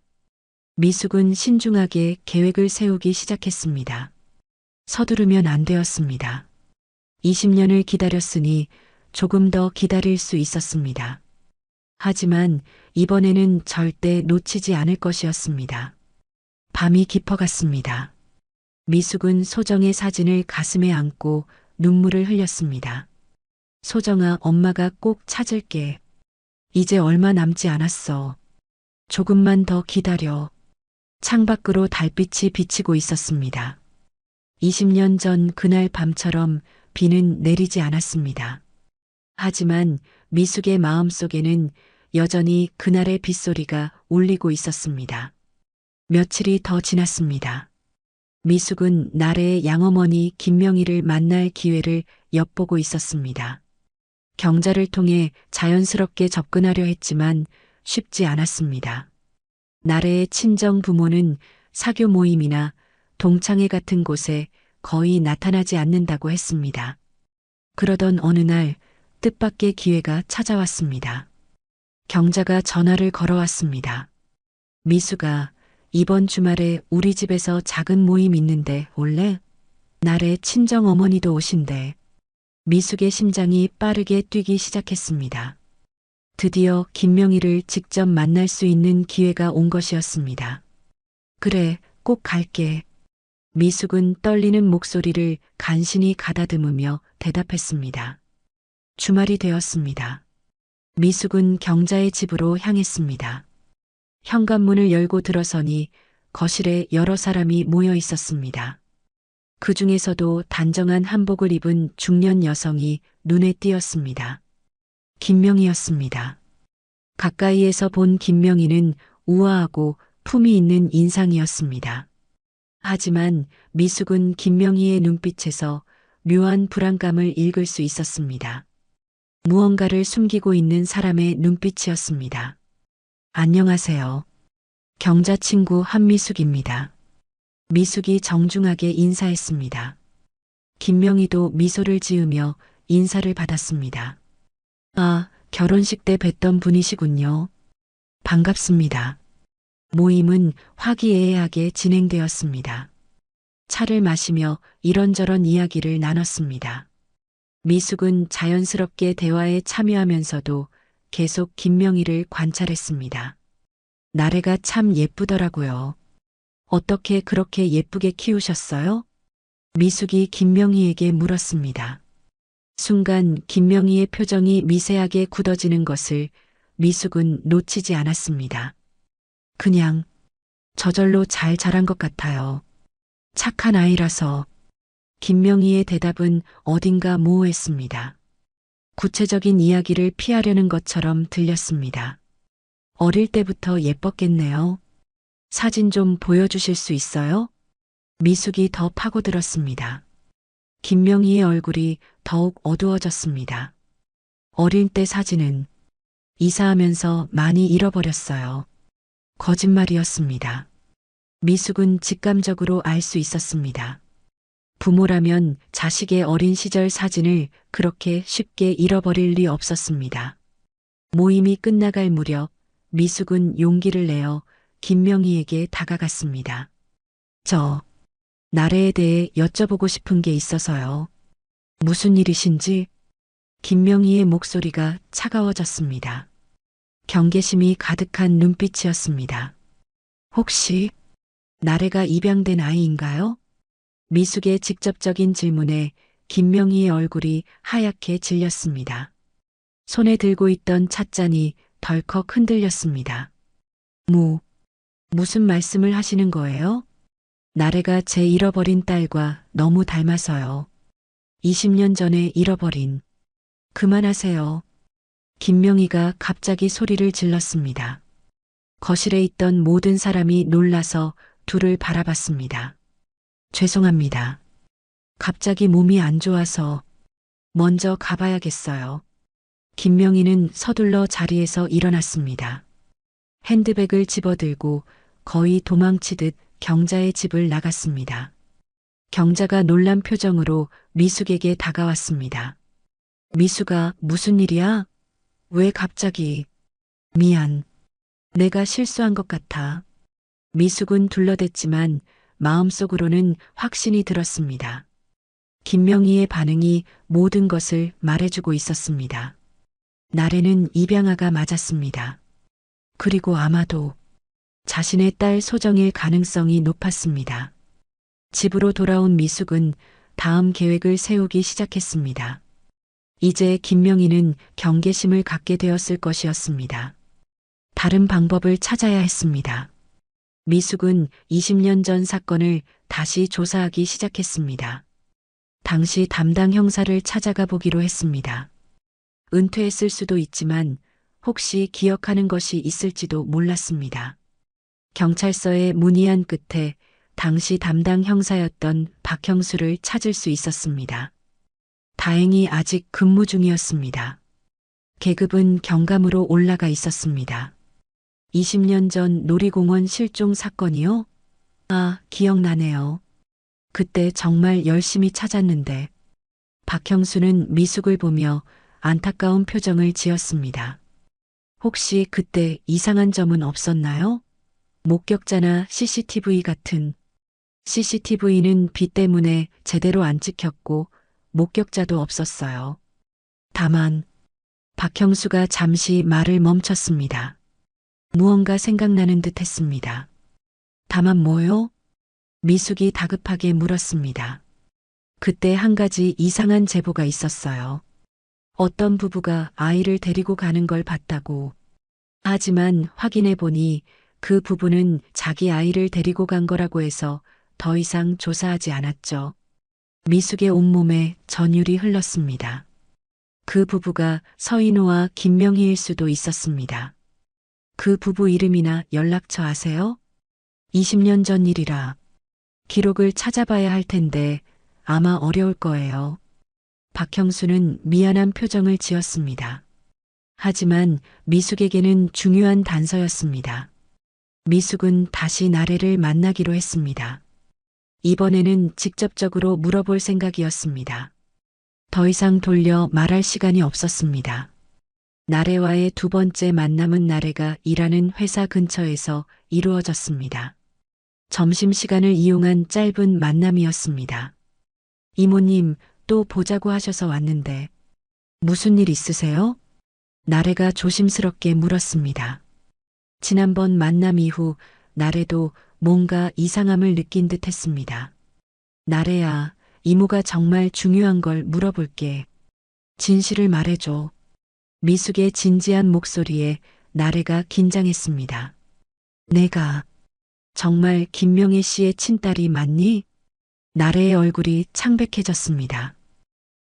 미숙은 신중하게 계획을 세우기 시작했습니다. 서두르면 안 되었습니다. 20년을 기다렸으니 조금 더 기다릴 수 있었습니다. 하지만 이번에는 절대 놓치지 않을 것이었습니다. 밤이 깊어갔습니다. 미숙은 소정의 사진을 가슴에 안고 눈물을 흘렸습니다. 소정아, 엄마가 꼭 찾을게. 이제 얼마 남지 않았어. 조금만 더 기다려. 창밖으로 달빛이 비치고 있었습니다. 20년 전 그날 밤처럼 비는 내리지 않았습니다. 하지만 미숙의 마음속에는 여전히 그날의 빗소리가 울리고 있었습니다. 며칠이 더 지났습니다. 미숙은 나래의 양어머니 김명희를 만날 기회를 엿보고 있었습니다. 경자를 통해 자연스럽게 접근하려 했지만 쉽지 않았습니다. 나래의 친정 부모는 사교 모임이나 동창회 같은 곳에 거의 나타나지 않는다고 했습니다. 그러던 어느 날 뜻밖의 기회가 찾아왔습니다. 경자가 전화를 걸어왔습니다. 미숙아, 이번 주말에 우리 집에서 작은 모임 있는데 올래? 나래 친정 어머니도 오신대. 미숙의 심장이 빠르게 뛰기 시작했습니다. 드디어 김명희를 직접 만날 수 있는 기회가 온 것이었습니다. 그래, 꼭 갈게. 미숙은 떨리는 목소리를 간신히 가다듬으며 대답했습니다. 주말이 되었습니다. 미숙은 경자의 집으로 향했습니다. 현관문을 열고 들어서니 거실에 여러 사람이 모여 있었습니다. 그 중에서도 단정한 한복을 입은 중년 여성이 눈에 띄었습니다. 김명희였습니다. 가까이에서 본 김명희는 우아하고 품이 있는 인상이었습니다. 하지만 미숙은 김명희의 눈빛에서 묘한 불안감을 읽을 수 있었습니다. 무언가를 숨기고 있는 사람의 눈빛이었습니다. 안녕하세요. 경자 친구 한미숙입니다. 미숙이 정중하게 인사했습니다. 김명희도 미소를 지으며 인사를 받았습니다. 아, 결혼식 때 뵀던 분이시군요. 반갑습니다. 모임은 화기애애하게 진행되었습니다. 차를 마시며 이런저런 이야기를 나눴습니다. 미숙은 자연스럽게 대화에 참여하면서도 계속 김명희를 관찰했습니다. 나래가 참 예쁘더라고요. 어떻게 그렇게 예쁘게 키우셨어요? 미숙이 김명희에게 물었습니다. 순간 김명희의 표정이 미세하게 굳어지는 것을 미숙은 놓치지 않았습니다. 그냥 저절로 잘 자란 것 같아요. 착한 아이라서. 김명희의 대답은 어딘가 모호했습니다. 구체적인 이야기를 피하려는 것처럼 들렸습니다. 어릴 때부터 예뻤겠네요. 사진 좀 보여주실 수 있어요? 미숙이 더 파고들었습니다. 김명희의 얼굴이 더욱 어두워졌습니다. 어릴 때 사진은 이사하면서 많이 잃어버렸어요. 거짓말이었습니다. 미숙은 직감적으로 알 수 있었습니다. 부모라면 자식의 어린 시절 사진을 그렇게 쉽게 잃어버릴 리 없었습니다. 모임이 끝나갈 무렵 미숙은 용기를 내어 김명희에게 다가갔습니다. 저 나래에 대해 여쭤보고 싶은 게 있어서요. 무슨 일이신지? 김명희의 목소리가 차가워졌습니다. 경계심이 가득한 눈빛이었습니다. 혹시 나래가 입양된 아이인가요? 미숙의 직접적인 질문에 김명희의 얼굴이 하얗게 질렸습니다. 손에 들고 있던 찻잔이 덜컥 흔들렸습니다. 무슨 말씀을 하시는 거예요? 나래가 제 잃어버린 딸과 너무 닮아서요. 20년 전에 잃어버린. 그만하세요. 김명희가 갑자기 소리를 질렀습니다. 거실에 있던 모든 사람이 놀라서 둘을 바라봤습니다. 죄송합니다. 갑자기 몸이 안 좋아서 먼저 가봐야겠어요. 김명희는 서둘러 자리에서 일어났습니다. 핸드백을 집어들고 거의 도망치듯 경자의 집을 나갔습니다. 경자가 놀란 표정으로 미숙에게 다가왔습니다. 미숙아, 무슨 일이야? 왜 갑자기? 미안. 내가 실수한 것 같아. 미숙은 둘러댔지만 마음속으로는 확신이 들었습니다. 김명희의 반응이 모든 것을 말해주고 있었습니다. 나래는 입양아가 맞았습니다. 그리고 아마도 자신의 딸 소정일 가능성이 높았습니다. 집으로 돌아온 미숙은 다음 계획을 세우기 시작했습니다. 이제 김명희는 경계심을 갖게 되었을 것이었습니다. 다른 방법을 찾아야 했습니다. 미숙은 20년 전 사건을 다시 조사하기 시작했습니다. 당시 담당 형사를 찾아가 보기로 했습니다. 은퇴했을 수도 있지만 혹시 기억하는 것이 있을지도 몰랐습니다. 경찰서에 문의한 끝에 당시 담당 형사였던 박형수를 찾을 수 있었습니다. 다행히 아직 근무 중이었습니다. 계급은 경감으로 올라가 있었습니다. 20년 전 놀이공원 실종 사건이요? 아, 기억나네요. 그때 정말 열심히 찾았는데. 박형수는 미숙을 보며 안타까운 표정을 지었습니다. 혹시 그때 이상한 점은 없었나요? 목격자나 CCTV 같은. CCTV는 비 때문에 제대로 안 찍혔고 목격자도 없었어요. 다만 박형수가 잠시 말을 멈췄습니다. 무언가 생각나는 듯 했습니다. 다만 뭐요? 미숙이 다급하게 물었습니다. 그때 한 가지 이상한 제보가 있었어요. 어떤 부부가 아이를 데리고 가는 걸 봤다고. 하지만 확인해 보니 그 부부는 자기 아이를 데리고 간 거라고 해서 더 이상 조사하지 않았죠. 미숙의 온몸에 전율이 흘렀습니다. 그 부부가 서인호와 김명희일 수도 있었습니다. 그 부부 이름이나 연락처 아세요? 20년 전 일이라 기록을 찾아봐야 할 텐데 아마 어려울 거예요. 박형수는 미안한 표정을 지었습니다. 하지만 미숙에게는 중요한 단서였습니다. 미숙은 다시 나래를 만나기로 했습니다. 이번에는 직접적으로 물어볼 생각이었습니다. 더 이상 돌려 말할 시간이 없었습니다. 나래와의 두 번째 만남은 나래가 일하는 회사 근처에서 이루어졌습니다. 점심시간을 이용한 짧은 만남이었습니다. 이모님, 또 보자고 하셔서 왔는데 무슨 일 있으세요? 나래가 조심스럽게 물었습니다. 지난번 만남 이후 나래도 뭔가 이상함을 느낀 듯 했습니다. 나래야, 이모가 정말 중요한 걸 물어볼게. 진실을 말해줘. 미숙의 진지한 목소리에 나래가 긴장했습니다. 내가 정말 김명애 씨의 친딸이 맞니? 나래의 얼굴이 창백해졌습니다.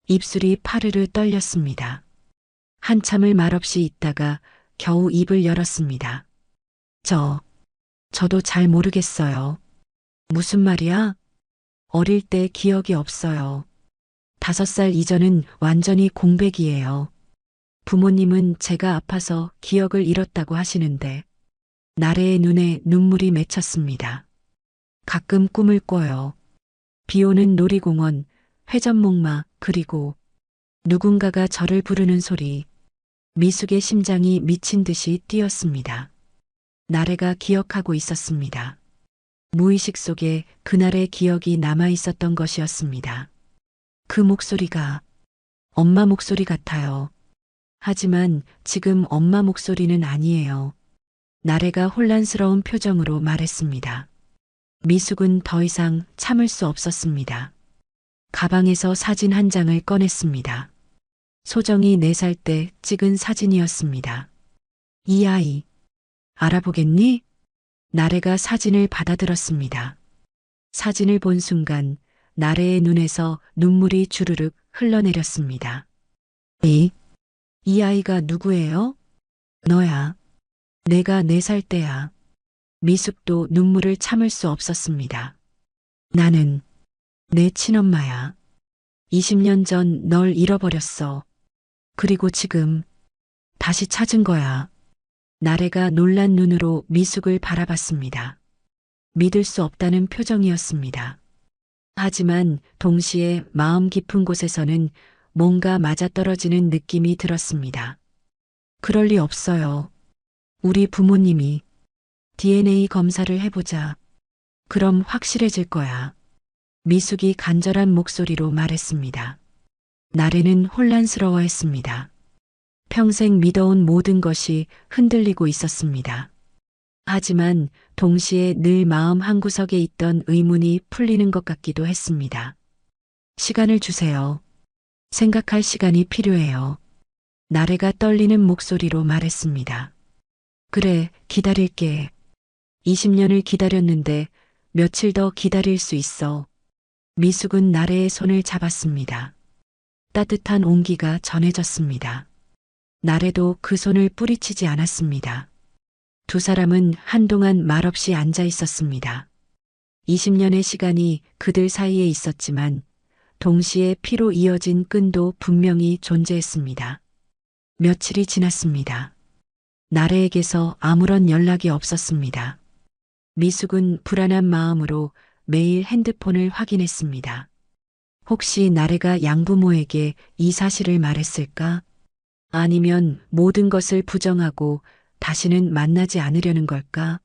입술이 파르르 떨렸습니다. 한참을 말없이 있다가 겨우 입을 열었습니다. 저도 잘 모르겠어요. 무슨 말이야? 어릴 때 기억이 없어요. 5살 이전은 완전히 공백이에요. 부모님은 제가 아파서 기억을 잃었다고 하시는데 나래의 눈에 눈물이 맺혔습니다. 가끔 꿈을 꿔요. 비 오는 놀이공원, 회전목마, 그리고 누군가가 저를 부르는 소리. 미숙의 심장이 미친 듯이 뛰었습니다. 나래가 기억하고 있었습니다. 무의식 속에 그날의 기억이 남아 있었던 것이었습니다. 그 목소리가 엄마 목소리 같아요. 하지만 지금 엄마 목소리는 아니에요. 나래가 혼란스러운 표정으로 말했습니다. 미숙은 더 이상 참을 수 없었습니다. 가방에서 사진 한 장을 꺼냈습니다. 소정이 4살 때 찍은 사진이었습니다. 이 아이, 알아보겠니? 나래가 사진을 받아들었습니다. 사진을 본 순간 나래의 눈에서 눈물이 주르륵 흘러내렸습니다. 이 아이가 누구예요? 너야. 내가 4살 때야. 미숙도 눈물을 참을 수 없었습니다. 나는 내 친엄마야. 20년 전 널 잃어버렸어. 그리고 지금 다시 찾은 거야. 나래가 놀란 눈으로 미숙을 바라봤습니다. 믿을 수 없다는 표정이었습니다. 하지만 동시에 마음 깊은 곳에서는 뭔가 맞아떨어지는 느낌이 들었습니다. 그럴 리 없어요. 우리 부모님이 DNA 검사를 해보자. 그럼 확실해질 거야. 미숙이 간절한 목소리로 말했습니다. 나래는 혼란스러워했습니다. 평생 믿어온 모든 것이 흔들리고 있었습니다. 하지만 동시에 늘 마음 한구석에 있던 의문이 풀리는 것 같기도 했습니다. 시간을 주세요. 생각할 시간이 필요해요. 나래가 떨리는 목소리로 말했습니다. 그래, 기다릴게. 20년을 기다렸는데 며칠 더 기다릴 수 있어. 미숙은 나래의 손을 잡았습니다. 따뜻한 온기가 전해졌습니다. 나래도 그 손을 뿌리치지 않았습니다. 두 사람은 한동안 말없이 앉아 있었습니다. 20년의 시간이 그들 사이에 있었지만 동시에 피로 이어진 끈도 분명히 존재했습니다. 며칠이 지났습니다. 나래에게서 아무런 연락이 없었습니다. 미숙은 불안한 마음으로 매일 핸드폰을 확인했습니다. 혹시 나래가 양부모에게 이 사실을 말했을까? 아니면 모든 것을 부정하고 다시는 만나지 않으려는 걸까?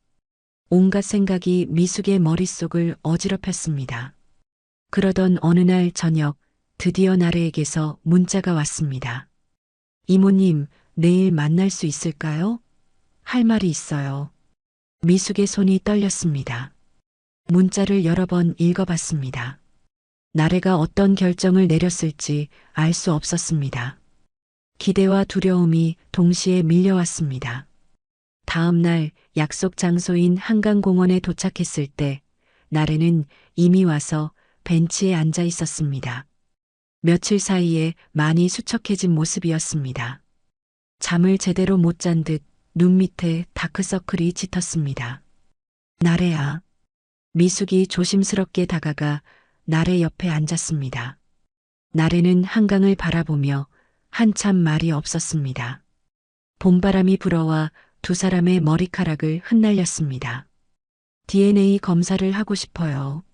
온갖 생각이 미숙의 머릿속을 어지럽혔습니다. 그러던 어느 날 저녁 드디어 나래에게서 문자가 왔습니다. 이모님, 내일 만날 수 있을까요? 할 말이 있어요. 미숙의 손이 떨렸습니다. 문자를 여러 번 읽어봤습니다. 나래가 어떤 결정을 내렸을지 알 수 없었습니다. 기대와 두려움이 동시에 밀려왔습니다. 다음 날 약속 장소인 한강공원에 도착했을 때 나래는 이미 와서 벤치에 앉아 있었습니다. 며칠 사이에 많이 수척해진 모습이었습니다. 잠을 제대로 못 잔 듯 눈 밑에 다크서클이 짙었습니다. 나래야. 미숙이 조심스럽게 다가가 나래 옆에 앉았습니다. 나래는 한강을 바라보며 한참 말이 없었습니다. 봄바람이 불어와 두 사람의 머리카락을 흩날렸습니다. DNA 검사를 하고 싶어요.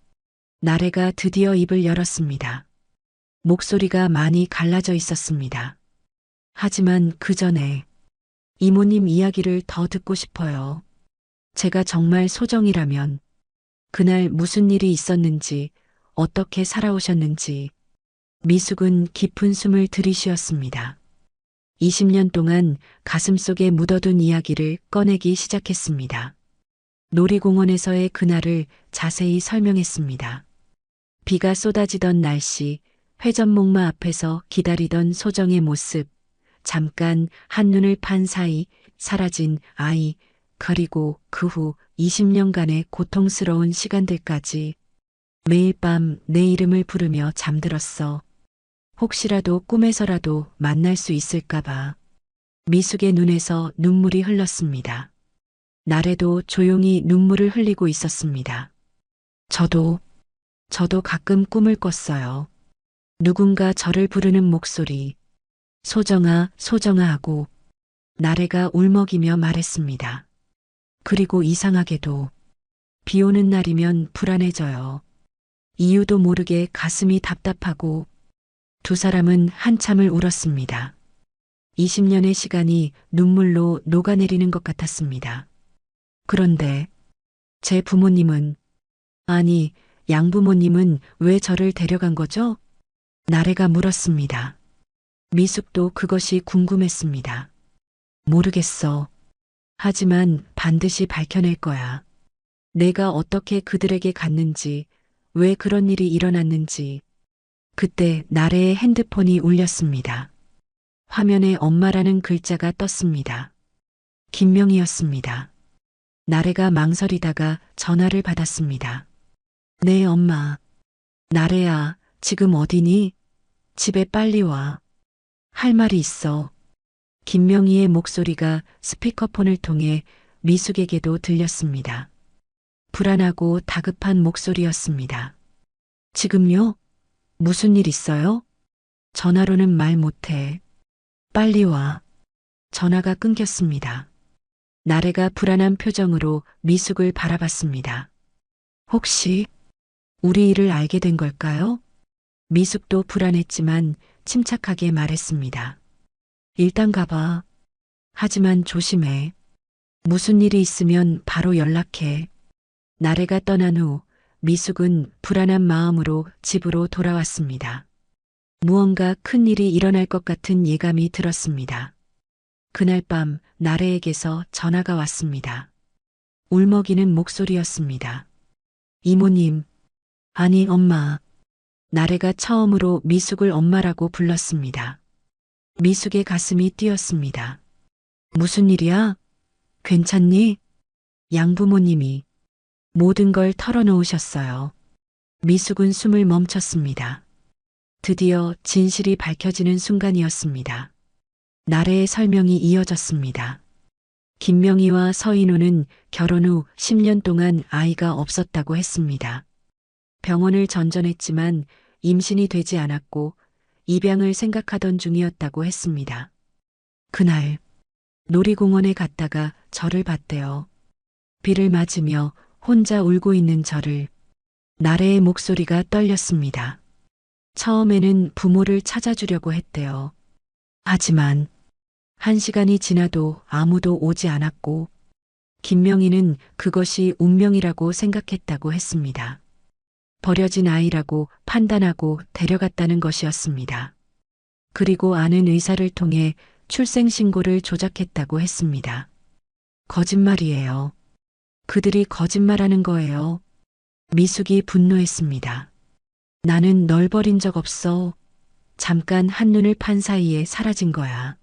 나래가 드디어 입을 열었습니다. 목소리가 많이 갈라져 있었습니다. 하지만 그 전에 이모님 이야기를 더 듣고 싶어요. 제가 정말 소정이라면 그날 무슨 일이 있었는지, 어떻게 살아오셨는지. 미숙은 깊은 숨을 들이쉬었습니다. 20년 동안 가슴속에 묻어둔 이야기를 꺼내기 시작했습니다. 놀이공원에서의 그날을 자세히 설명했습니다. 비가 쏟아지던 날씨, 회전목마 앞에서 기다리던 소정의 모습, 잠깐 한눈을 판 사이 사라진 아이, 그리고 그 후 20년간의 고통스러운 시간들까지 매일 밤 내 이름을 부르며 잠들었어. 혹시라도 꿈에서라도 만날 수 있을까봐. 미숙의 눈에서 눈물이 흘렀습니다. 나래도 조용히 눈물을 흘리고 있었습니다. 저도 가끔 꿈을 꿨어요. 누군가 저를 부르는 목소리, 소정아, 소정아 하고 나래가 울먹이며 말했습니다. 그리고 이상하게도 비 오는 날이면 불안해져요. 이유도 모르게 가슴이 답답하고 두 사람은 한참을 울었습니다. 20년의 시간이 눈물로 녹아내리는 것 같았습니다. 그런데 제 부모님은, 아니, 양부모님은 왜 저를 데려간 거죠? 나래가 물었습니다. 미숙도 그것이 궁금했습니다. 모르겠어. 하지만 반드시 밝혀낼 거야. 내가 어떻게 그들에게 갔는지, 왜 그런 일이 일어났는지. 그때 나래의 핸드폰이 울렸습니다. 화면에 엄마라는 글자가 떴습니다. 김명희였습니다. 나래가 망설이다가 전화를 받았습니다. 네, 엄마. 나래야, 지금 어디니? 집에 빨리 와. 할 말이 있어. 김명희의 목소리가 스피커폰을 통해 미숙에게도 들렸습니다. 불안하고 다급한 목소리였습니다. 지금요? 무슨 일 있어요? 전화로는 말 못해. 빨리 와. 전화가 끊겼습니다. 나래가 불안한 표정으로 미숙을 바라봤습니다. 혹시 우리 일을 알게 된 걸까요? 미숙도 불안했지만 침착하게 말했습니다. 일단 가봐. 하지만 조심해. 무슨 일이 있으면 바로 연락해. 나래가 떠난 후 미숙은 불안한 마음으로 집으로 돌아왔습니다. 무언가 큰 일이 일어날 것 같은 예감이 들었습니다. 그날 밤 나래에게서 전화가 왔습니다. 울먹이는 목소리였습니다. 이모님, 아니 엄마. 나래가 처음으로 미숙을 엄마라고 불렀습니다. 미숙의 가슴이 뛰었습니다. 무슨 일이야? 괜찮니? 양부모님이 모든 걸 털어놓으셨어요. 미숙은 숨을 멈췄습니다. 드디어 진실이 밝혀지는 순간이었습니다. 나래의 설명이 이어졌습니다. 김명희와 서인호는 결혼 후 10년 동안 아이가 없었다고 했습니다. 병원을 전전했지만 임신이 되지 않았고 입양을 생각하던 중이었다고 했습니다. 그날 놀이공원에 갔다가 저를 봤대요. 비를 맞으며 혼자 울고 있는 저를. 나래의 목소리가 떨렸습니다. 처음에는 부모를 찾아주려고 했대요. 하지만 1시간이 지나도 아무도 오지 않았고 김명희는 그것이 운명이라고 생각했다고 했습니다. 버려진 아이라고 판단하고 데려갔다는 것이었습니다. 그리고 아는 의사를 통해 출생신고를 조작했다고 했습니다. 거짓말이에요. 그들이 거짓말하는 거예요. 미숙이 분노했습니다. 나는 널 버린 적 없어. 잠깐 한눈을 판 사이에 사라진 거야.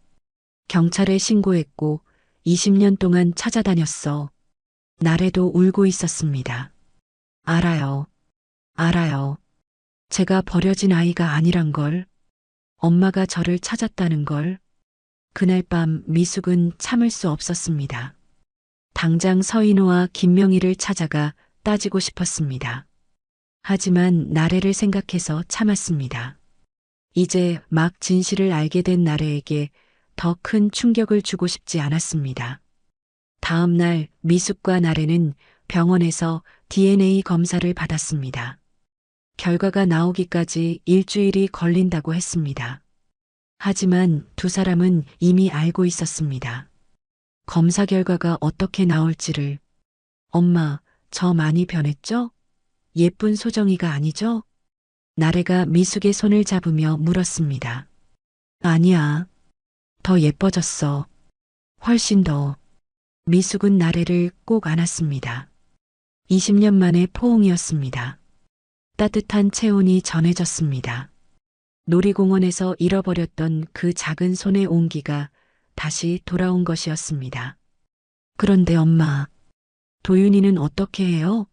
경찰에 신고했고 20년 동안 찾아다녔어. 나래도 울고 있었습니다. 알아요. 알아요. 제가 버려진 아이가 아니란 걸. 엄마가 저를 찾았다는 걸. 그날 밤 미숙은 참을 수 없었습니다. 당장 서인호와 김명희를 찾아가 따지고 싶었습니다. 하지만 나래를 생각해서 참았습니다. 이제 막 진실을 알게 된 나래에게 더 큰 충격을 주고 싶지 않았습니다. 다음 날 미숙과 나래는 병원에서 DNA 검사를 받았습니다. 결과가 나오기까지 일주일이 걸린다고 했습니다. 하지만 두 사람은 이미 알고 있었습니다. 검사 결과가 어떻게 나올지를. 엄마, 저 많이 변했죠? 예쁜 소정이가 아니죠? 나래가 미숙의 손을 잡으며 물었습니다. 아니야. 더 예뻐졌어. 훨씬 더. 미숙은 나래를 꼭 안았습니다. 20년 만의 포옹이었습니다. 따뜻한 체온이 전해졌습니다. 놀이공원에서 잃어버렸던 그 작은 손의 온기가 다시 돌아온 것이었습니다. 그런데 엄마, 도윤이는 어떻게 해요?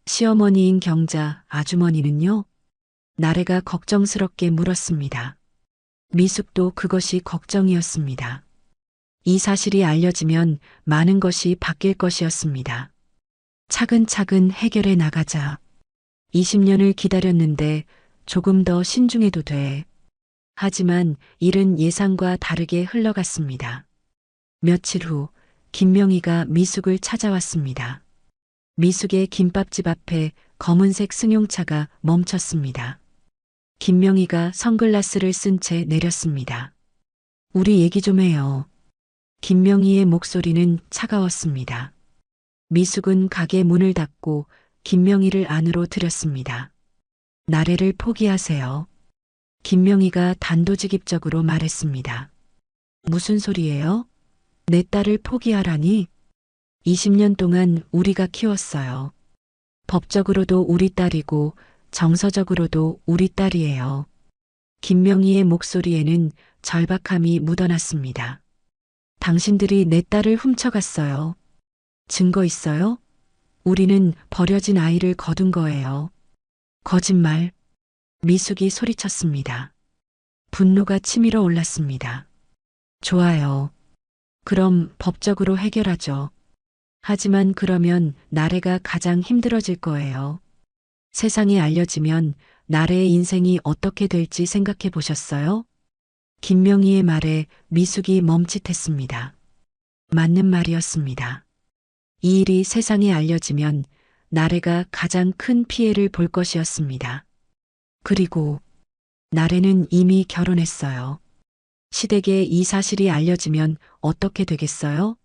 시어머니인 경자 아주머니는요? 나래가 걱정스럽게 물었습니다. 미숙도 그것이 걱정이었습니다. 이 사실이 알려지면 많은 것이 바뀔 것이었습니다. 차근차근 해결해 나가자. 20년을 기다렸는데 조금 더 신중해도 돼. 하지만 일은 예상과 다르게 흘러갔습니다. 며칠 후 김명희가 미숙을 찾아왔습니다. 미숙의 김밥집 앞에 검은색 승용차가 멈췄습니다. 김명희가 선글라스를 쓴 채 내렸습니다. 우리 얘기 좀 해요. 김명희의 목소리는 차가웠습니다. 미숙은 가게 문을 닫고 김명희를 안으로 들였습니다. 나래를 포기하세요. 김명희가 단도직입적으로 말했습니다. 무슨 소리예요? 내 딸을 포기하라니? 20년 동안 우리가 키웠어요. 법적으로도 우리 딸이고 정서적으로도 우리 딸이에요. 김명희의 목소리에는 절박함이 묻어났습니다. 당신들이 내 딸을 훔쳐갔어요. 증거 있어요? 우리는 버려진 아이를 거둔 거예요. 거짓말. 미숙이 소리쳤습니다. 분노가 치밀어 올랐습니다. 좋아요. 그럼 법적으로 해결하죠. 하지만 그러면 나래가 가장 힘들어질 거예요. 세상에 알려지면 나래의 인생이 어떻게 될지 생각해 보셨어요? 김명희의 말에 미숙이 멈칫했습니다. 맞는 말이었습니다. 이 일이 세상에 알려지면 나래가 가장 큰 피해를 볼 것이었습니다. 그리고 나래는 이미 결혼했어요. 시댁에 이 사실이 알려지면 어떻게 되겠어요?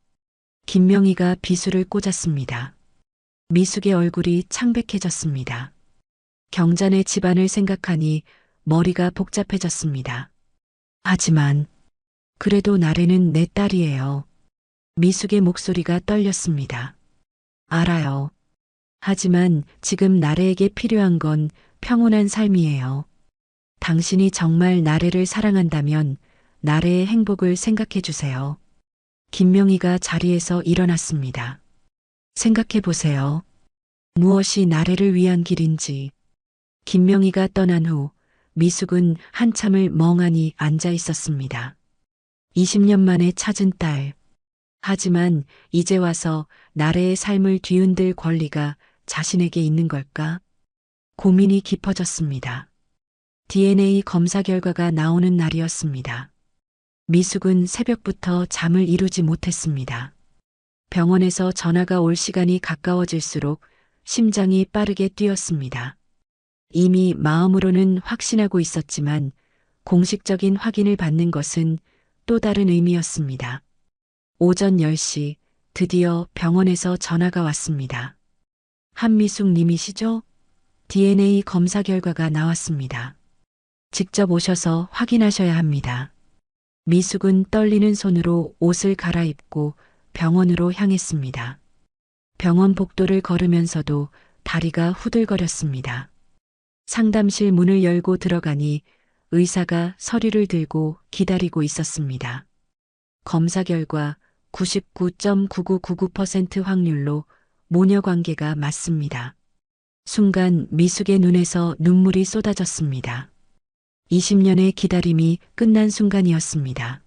김명희가 비수를 꽂았습니다. 미숙의 얼굴이 창백해졌습니다. 경자네 집안을 생각하니 머리가 복잡해졌습니다. 하지만 그래도 나래는 내 딸이에요. 미숙의 목소리가 떨렸습니다. 알아요. 하지만 지금 나래에게 필요한 건 평온한 삶이에요. 당신이 정말 나래를 사랑한다면 나래의 행복을 생각해 주세요. 김명희가 자리에서 일어났습니다. 생각해 보세요. 무엇이 나래를 위한 길인지. 김명희가 떠난 후 미숙은 한참을 멍하니 앉아 있었습니다. 20년 만에 찾은 딸. 하지만 이제 와서 나래의 삶을 뒤흔들 권리가 자신에게 있는 걸까? 고민이 깊어졌습니다. DNA 검사 결과가 나오는 날이었습니다. 미숙은 새벽부터 잠을 이루지 못했습니다. 병원에서 전화가 올 시간이 가까워질수록 심장이 빠르게 뛰었습니다. 이미 마음으로는 확신하고 있었지만 공식적인 확인을 받는 것은 또 다른 의미였습니다. 오전 10시 드디어 병원에서 전화가 왔습니다. 한미숙 님이시죠? DNA 검사 결과가 나왔습니다. 직접 오셔서 확인하셔야 합니다. 미숙은 떨리는 손으로 옷을 갈아입고 병원으로 향했습니다. 병원 복도를 걸으면서도 다리가 후들거렸습니다. 상담실 문을 열고 들어가니 의사가 서류를 들고 기다리고 있었습니다. 검사 결과 99.9999% 확률로 모녀 관계가 맞습니다. 순간 미숙의 눈에서 눈물이 쏟아졌습니다. 20년의 기다림이 끝난 순간이었습니다.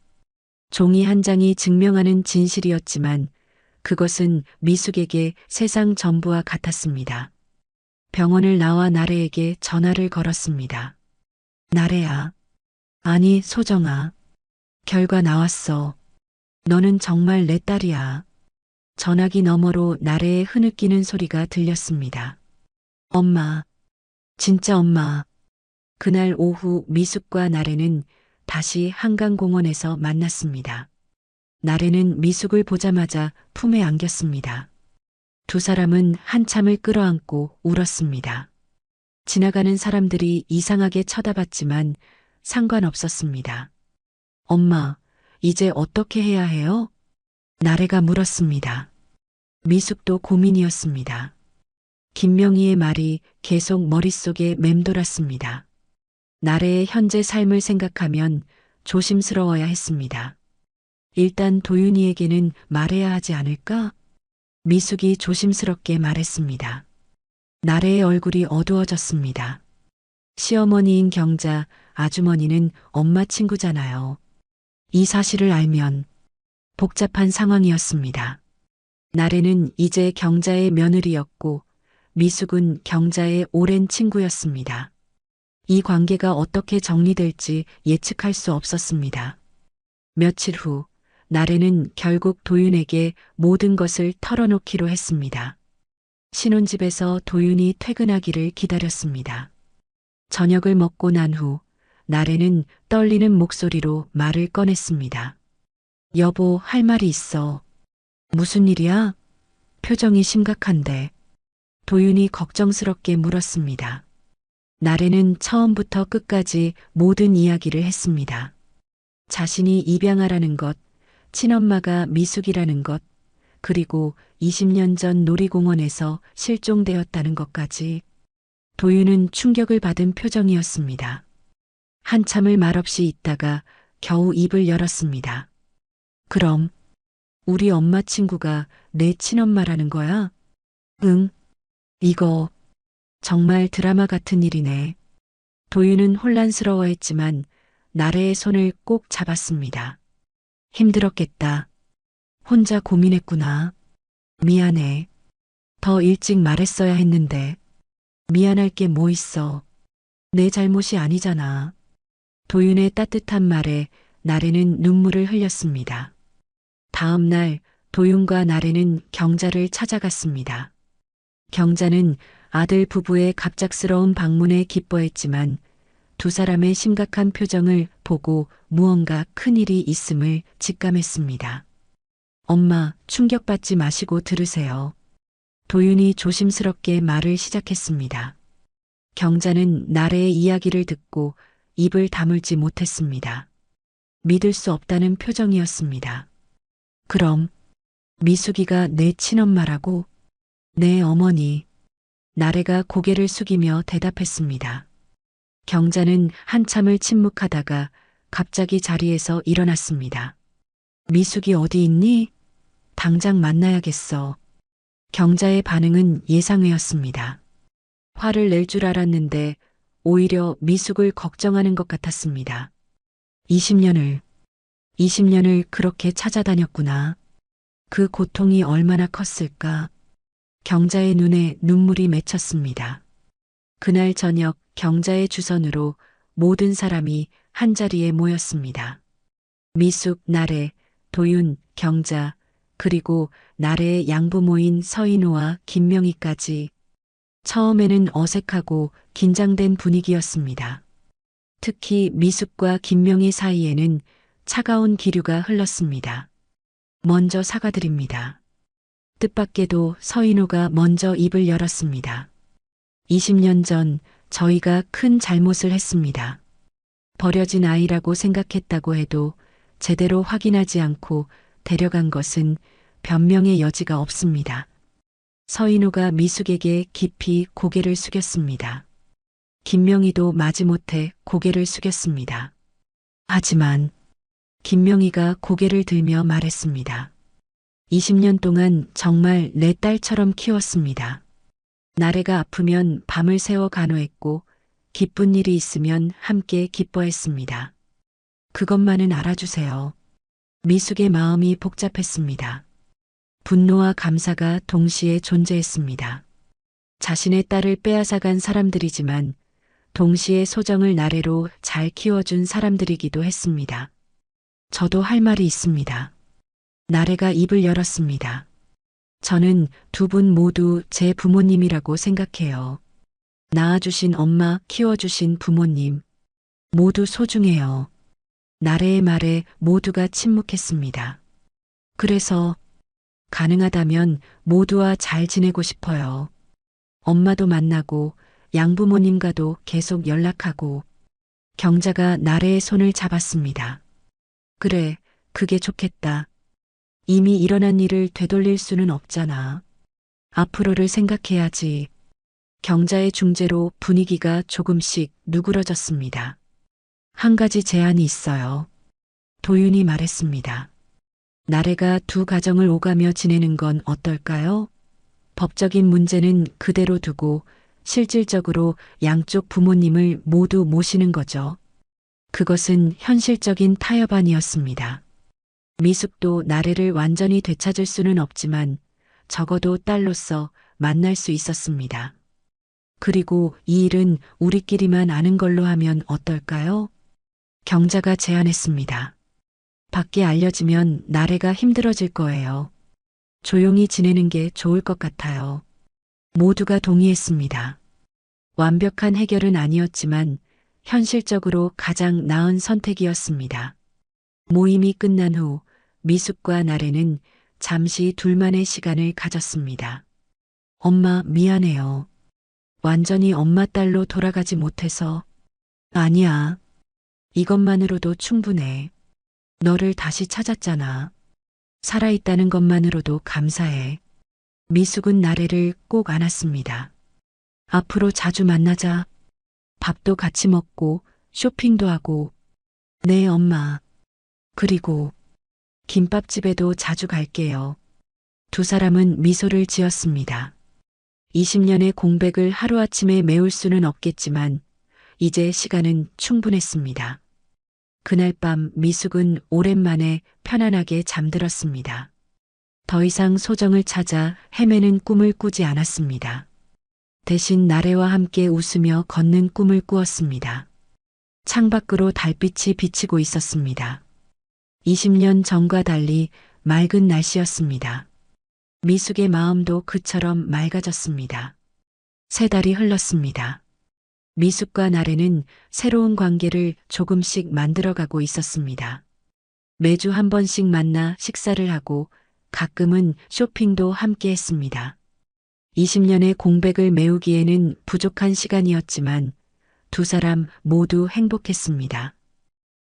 종이 한 장이 증명하는 진실이었지만 그것은 미숙에게 세상 전부와 같았습니다. 병원을 나와 나래에게 전화를 걸었습니다. 나래야. 아니, 소정아. 결과 나왔어. 너는 정말 내 딸이야. 전화기 너머로 나래의 흐느끼는 소리가 들렸습니다. 엄마. 진짜 엄마. 그날 오후 미숙과 나래는 다시 한강공원에서 만났습니다. 나래는 미숙을 보자마자 품에 안겼습니다. 두 사람은 한참을 끌어안고 울었습니다. 지나가는 사람들이 이상하게 쳐다봤지만 상관없었습니다. 엄마, 이제 어떻게 해야 해요? 나래가 물었습니다. 미숙도 고민이었습니다. 김명희의 말이 계속 머릿속에 맴돌았습니다. 나래의 현재 삶을 생각하면 조심스러워야 했습니다. 일단 도윤이에게는 말해야 하지 않을까? 미숙이 조심스럽게 말했습니다. 나래의 얼굴이 어두워졌습니다. 시어머니인 경자, 아주머니는 엄마 친구잖아요. 이 사실을 알면 복잡한 상황이었습니다. 나래는 이제 경자의 며느리였고 미숙은 경자의 오랜 친구였습니다. 이 관계가 어떻게 정리될지 예측할 수 없었습니다. 며칠 후 나래는 결국 도윤에게 모든 것을 털어놓기로 했습니다. 신혼집에서 도윤이 퇴근하기를 기다렸습니다. 저녁을 먹고 난 후 나래는 떨리는 목소리로 말을 꺼냈습니다. 여보, 할 말이 있어. 무슨 일이야? 표정이 심각한데. 도윤이 걱정스럽게 물었습니다. 나래는 처음부터 끝까지 모든 이야기를 했습니다. 자신이 입양하라는 것, 친엄마가 미숙이라는 것, 그리고 20년 전 놀이공원에서 실종되었다는 것까지. 도윤은 충격을 받은 표정이었습니다. 한참을 말없이 있다가 겨우 입을 열었습니다. 그럼 우리 엄마 친구가 내 친엄마라는 거야? 응. 이거 정말 드라마 같은 일이네. 도윤은 혼란스러워했지만 나래의 손을 꼭 잡았습니다. 힘들었겠다. 혼자 고민했구나. 미안해. 더 일찍 말했어야 했는데. 미안할 게 뭐 있어. 내 잘못이 아니잖아. 도윤의 따뜻한 말에 나래는 눈물을 흘렸습니다. 다음 날 도윤과 나래는 경자를 찾아갔습니다. 경자는 아들 부부의 갑작스러운 방문에 기뻐했지만 두 사람의 심각한 표정을 보고 무언가 큰일이 있음을 직감했습니다. 엄마, 충격받지 마시고 들으세요. 도윤이 조심스럽게 말을 시작했습니다. 경자는 나래의 이야기를 듣고 입을 다물지 못했습니다. 믿을 수 없다는 표정이었습니다. 그럼 미숙이가 내 친엄마라고? 내 어머니. 나래가 고개를 숙이며 대답했습니다. 경자는 한참을 침묵하다가 갑자기 자리에서 일어났습니다. 미숙이 어디 있니? 당장 만나야겠어. 경자의 반응은 예상외였습니다. 화를 낼 줄 알았는데 오히려 미숙을 걱정하는 것 같았습니다. 20년을 그렇게 찾아다녔구나. 그 고통이 얼마나 컸을까. 경자의 눈에 눈물이 맺혔습니다. 그날 저녁 경자의 주선으로 모든 사람이 한자리에 모였습니다. 미숙, 나래, 도윤, 경자, 그리고 나래의 양부모인 서인호와 김명희까지. 처음에는 어색하고 긴장된 분위기였습니다. 특히 미숙과 김명희 사이에는 차가운 기류가 흘렀습니다. 먼저 사과드립니다. 뜻밖에도 서인호가 먼저 입을 열었습니다. 20년 전 저희가 큰 잘못을 했습니다. 버려진 아이라고 생각했다고 해도 제대로 확인하지 않고 데려간 것은 변명의 여지가 없습니다. 서인호가 미숙에게 깊이 고개를 숙였습니다. 김명희도 마지못해 고개를 숙였습니다. 하지만 김명희가 고개를 들며 말했습니다. 20년 동안 정말 내 딸처럼 키웠습니다. 나래가 아프면 밤을 새워 간호했고 기쁜 일이 있으면 함께 기뻐했습니다. 그것만은 알아주세요. 미숙의 마음이 복잡했습니다. 분노와 감사가 동시에 존재했습니다. 자신의 딸을 빼앗아간 사람들이지만 동시에 소정을 나래로 잘 키워준 사람들이기도 했습니다. 저도 할 말이 있습니다. 나래가 입을 열었습니다. 저는 두 분 모두 제 부모님이라고 생각해요. 낳아주신 엄마, 키워주신 부모님. 모두 소중해요. 나래의 말에 모두가 침묵했습니다. 그래서 가능하다면 모두와 잘 지내고 싶어요. 엄마도 만나고 양부모님과도 계속 연락하고. 경자가 나래의 손을 잡았습니다. 그래, 그게 좋겠다. 이미 일어난 일을 되돌릴 수는 없잖아. 앞으로를 생각해야지. 경자의 중재로 분위기가 조금씩 누그러졌습니다. 한 가지 제안이 있어요. 도윤이 말했습니다. 나래가 두 가정을 오가며 지내는 건 어떨까요? 법적인 문제는 그대로 두고 실질적으로 양쪽 부모님을 모두 모시는 거죠. 그것은 현실적인 타협안이었습니다. 미숙도 나래를 완전히 되찾을 수는 없지만 적어도 딸로서 만날 수 있었습니다. 그리고 이 일은 우리끼리만 아는 걸로 하면 어떨까요? 경자가 제안했습니다. 밖에 알려지면 나래가 힘들어질 거예요. 조용히 지내는 게 좋을 것 같아요. 모두가 동의했습니다. 완벽한 해결은 아니었지만 현실적으로 가장 나은 선택이었습니다. 모임이 끝난 후 미숙과 나래는 잠시 둘만의 시간을 가졌습니다. 엄마, 미안해요. 완전히 엄마 딸로 돌아가지 못해서. 아니야. 이것만으로도 충분해. 너를 다시 찾았잖아. 살아있다는 것만으로도 감사해. 미숙은 나래를 꼭 안았습니다. 앞으로 자주 만나자. 밥도 같이 먹고 쇼핑도 하고. 네, 엄마. 그리고 김밥집에도 자주 갈게요. 두 사람은 미소를 지었습니다. 20년의 공백을 하루아침에 메울 수는 없겠지만 이제 시간은 충분했습니다. 그날 밤 미숙은 오랜만에 편안하게 잠들었습니다. 더 이상 소정을 찾아 헤매는 꿈을 꾸지 않았습니다. 대신 나래와 함께 웃으며 걷는 꿈을 꾸었습니다. 창밖으로 달빛이 비치고 있었습니다. 20년 전과 달리 맑은 날씨였습니다. 미숙의 마음도 그처럼 맑아졌습니다. 세 달이 흘렀습니다. 미숙과 나래는 새로운 관계를 조금씩 만들어가고 있었습니다. 매주 한 번씩 만나 식사를 하고 가끔은 쇼핑도 함께 했습니다. 20년의 공백을 메우기에는 부족한 시간이었지만 두 사람 모두 행복했습니다.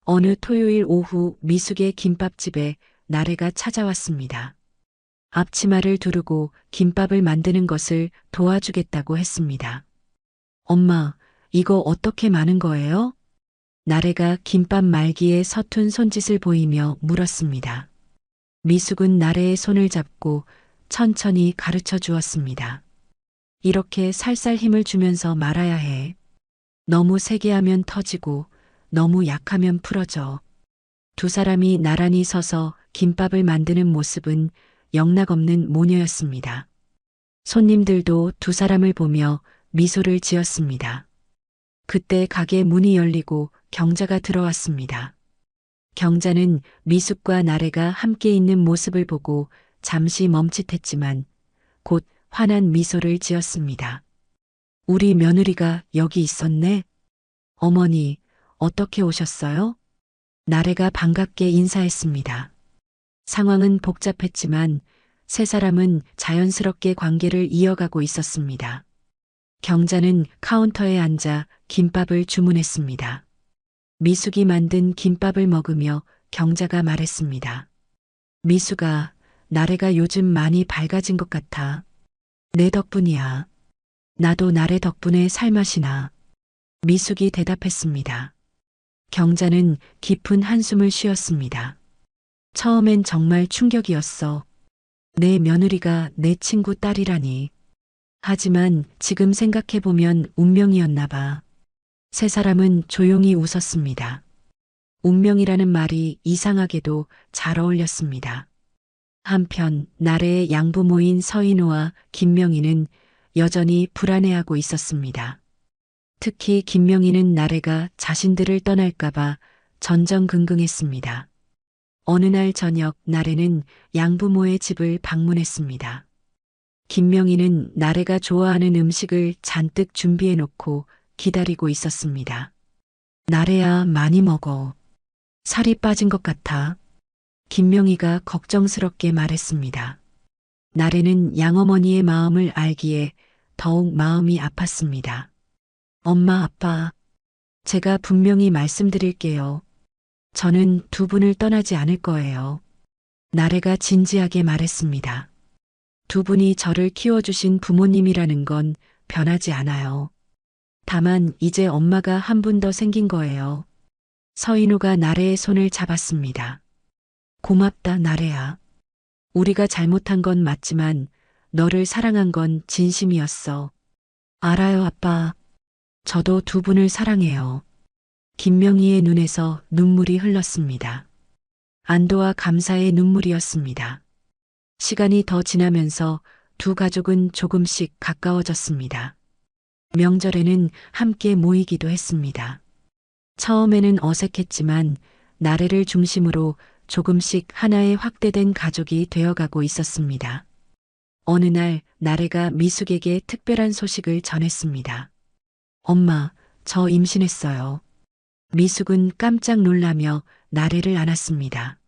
어느 토요일 오후 미숙의 김밥집에 나래가 찾아왔습니다. 앞치마를 두르고 김밥을 만드는 것을 도와주겠다고 했습니다. 엄마, 이거 어떻게 마는 거예요? 나래가 김밥 말기에 서툰 손짓을 보이며 물었습니다. 미숙은 나래의 손을 잡고 천천히 가르쳐 주었습니다. 이렇게 살살 힘을 주면서 말아야 해. 너무 세게 하면 터지고 너무 약하면 풀어져. 두 사람이 나란히 서서 김밥을 만드는 모습은 영락없는 모녀였습니다. 손님들도 두 사람을 보며 미소를 지었습니다. 그때 가게 문이 열리고 경자가 들어왔습니다. 경자는 미숙과 나래가 함께 있는 모습을 보고 잠시 멈칫했지만 곧 환한 미소를 지었습니다. 우리 며느리가 여기 있었네? 어머니, 어떻게 오셨어요? 나래가 반갑게 인사했습니다. 상황은 복잡했지만 세 사람은 자연스럽게 관계를 이어가고 있었습니다. 경자는 카운터에 앉아 김밥을 주문했습니다. 미숙이 만든 김밥을 먹으며 경자가 말했습니다. 미숙아, 나래가 요즘 많이 밝아진 것 같아. 내 덕분이야. 나도 나래 덕분에 살맛이 나. 미숙이 대답했습니다. 경자는 깊은 한숨을 쉬었습니다. 처음엔 정말 충격이었어. 내 며느리가 내 친구 딸이라니. 하지만 지금 생각해보면 운명이었나 봐. 세 사람은 조용히 웃었습니다. 운명이라는 말이 이상하게도 잘 어울렸습니다. 한편 나래의 양부모인 서인호와 김명희는 여전히 불안해하고 있었습니다. 특히 김명희는 나래가 자신들을 떠날까봐 전전긍긍했습니다. 어느 날 저녁 나래는 양부모의 집을 방문했습니다. 김명희는 나래가 좋아하는 음식을 잔뜩 준비해놓고 기다리고 있었습니다. 나래야, 많이 먹어. 살이 빠진 것 같아. 김명희가 걱정스럽게 말했습니다. 나래는 양어머니의 마음을 알기에 더욱 마음이 아팠습니다. 엄마, 아빠, 제가 분명히 말씀드릴게요. 저는 두 분을 떠나지 않을 거예요. 나래가 진지하게 말했습니다. 두 분이 저를 키워주신 부모님이라는 건 변하지 않아요. 다만 이제 엄마가 한 분 더 생긴 거예요. 서인호가 나래의 손을 잡았습니다. 고맙다, 나래야. 우리가 잘못한 건 맞지만 너를 사랑한 건 진심이었어. 알아요, 아빠. 저도 두 분을 사랑해요. 김명희의 눈에서 눈물이 흘렀습니다. 안도와 감사의 눈물이었습니다. 시간이 더 지나면서 두 가족은 조금씩 가까워졌습니다. 명절에는 함께 모이기도 했습니다. 처음에는 어색했지만 나래를 중심으로 조금씩 하나의 확대된 가족이 되어가고 있었습니다. 어느 날 나래가 미숙에게 특별한 소식을 전했습니다. 엄마, 저 임신했어요. 미숙은 깜짝 놀라며 나래를 안았습니다.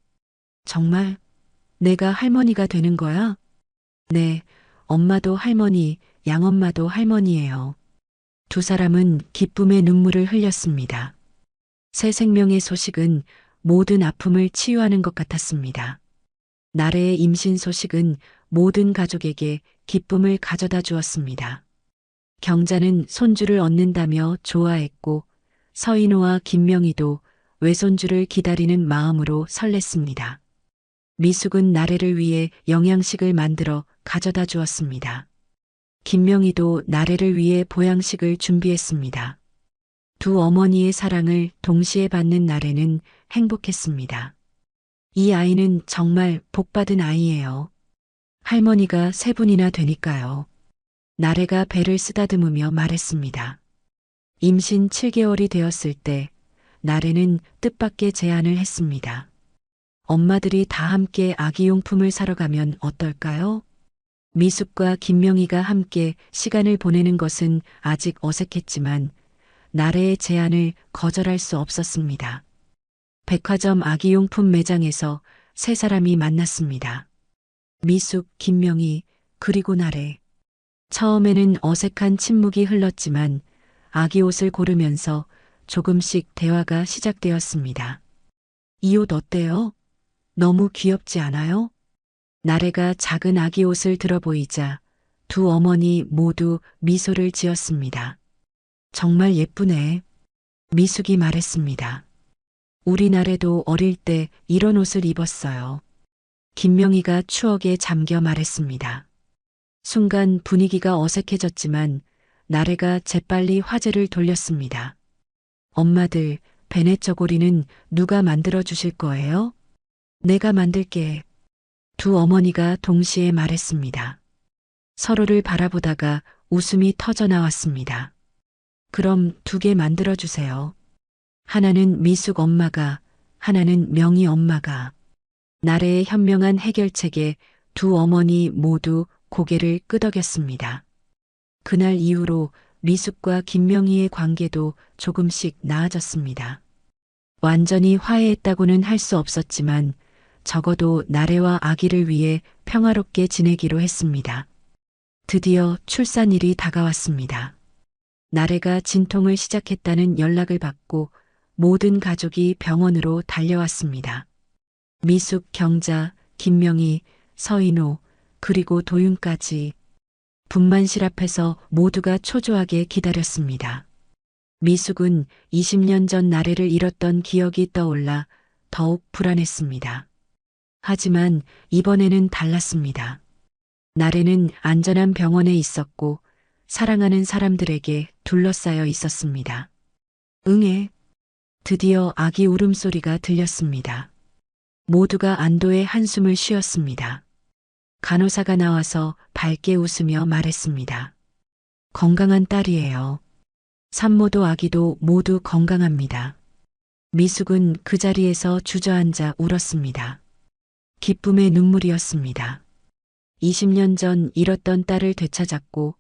정말? 내가 할머니가 되는 거야? 네, 엄마도 할머니, 양엄마도 할머니예요. 두 사람은 기쁨의 눈물을 흘렸습니다. 새 생명의 소식은 모든 아픔을 치유하는 것 같았습니다. 나래의 임신 소식은 모든 가족에게 기쁨을 가져다 주었습니다. 경자는 손주를 얻는다며 좋아했고 서인호와 김명희도 외손주를 기다리는 마음으로 설렜습니다. 미숙은 나래를 위해 영양식을 만들어 가져다 주었습니다. 김명희도 나래를 위해 보양식을 준비했습니다. 두 어머니의 사랑을 동시에 받는 나래는 행복했습니다. 이 아이는 정말 복받은 아이예요. 할머니가 세 분이나 되니까요. 나래가 배를 쓰다듬으며 말했습니다. 임신 7개월이 되었을 때 나래는 뜻밖의 제안을 했습니다. 엄마들이 다 함께 아기용품을 사러 가면 어떨까요? 미숙과 김명희가 함께 시간을 보내는 것은 아직 어색했지만 나래의 제안을 거절할 수 없었습니다. 백화점 아기용품 매장에서 세 사람이 만났습니다. 미숙, 김명희, 그리고 나래. 처음에는 어색한 침묵이 흘렀지만 아기 옷을 고르면서 조금씩 대화가 시작되었습니다. 이 옷 어때요? 너무 귀엽지 않아요? 나래가 작은 아기 옷을 들어 보이자 두 어머니 모두 미소를 지었습니다. 정말 예쁘네. 미숙이 말했습니다. 우리 나래도 어릴 때 이런 옷을 입었어요. 김명희가 추억에 잠겨 말했습니다. 순간 분위기가 어색해졌지만 나래가 재빨리 화제를 돌렸습니다. 엄마들, 베넷 저고리는 누가 만들어 주실 거예요? 내가 만들게. 두 어머니가 동시에 말했습니다. 서로를 바라보다가 웃음이 터져 나왔습니다. 그럼 2개 만들어 주세요. 하나는 미숙 엄마가, 하나는 명희 엄마가. 나래의 현명한 해결책에 두 어머니 모두 고개를 끄덕였습니다. 그날 이후로 미숙과 김명희의 관계도 조금씩 나아졌습니다. 완전히 화해했다고는 할 수 없었지만 적어도 나래와 아기를 위해 평화롭게 지내기로 했습니다. 드디어 출산일이 다가왔습니다. 나래가 진통을 시작했다는 연락을 받고 모든 가족이 병원으로 달려왔습니다. 미숙, 경자, 김명희, 서인호, 그리고 도윤까지. 분만실 앞에서 모두가 초조하게 기다렸습니다. 미숙은 20년 전 나래를 잃었던 기억이 떠올라 더욱 불안했습니다. 하지만 이번에는 달랐습니다. 나래는 안전한 병원에 있었고 사랑하는 사람들에게 둘러싸여 있었습니다. 응애. 드디어 아기 울음소리가 들렸습니다. 모두가 안도의 한숨을 쉬었습니다. 간호사가 나와서 밝게 웃으며 말했습니다. 건강한 딸이에요. 산모도 아기도 모두 건강합니다. 미숙은 그 자리에서 주저앉아 울었습니다. 기쁨의 눈물이었습니다. 20년 전 잃었던 딸을 되찾았고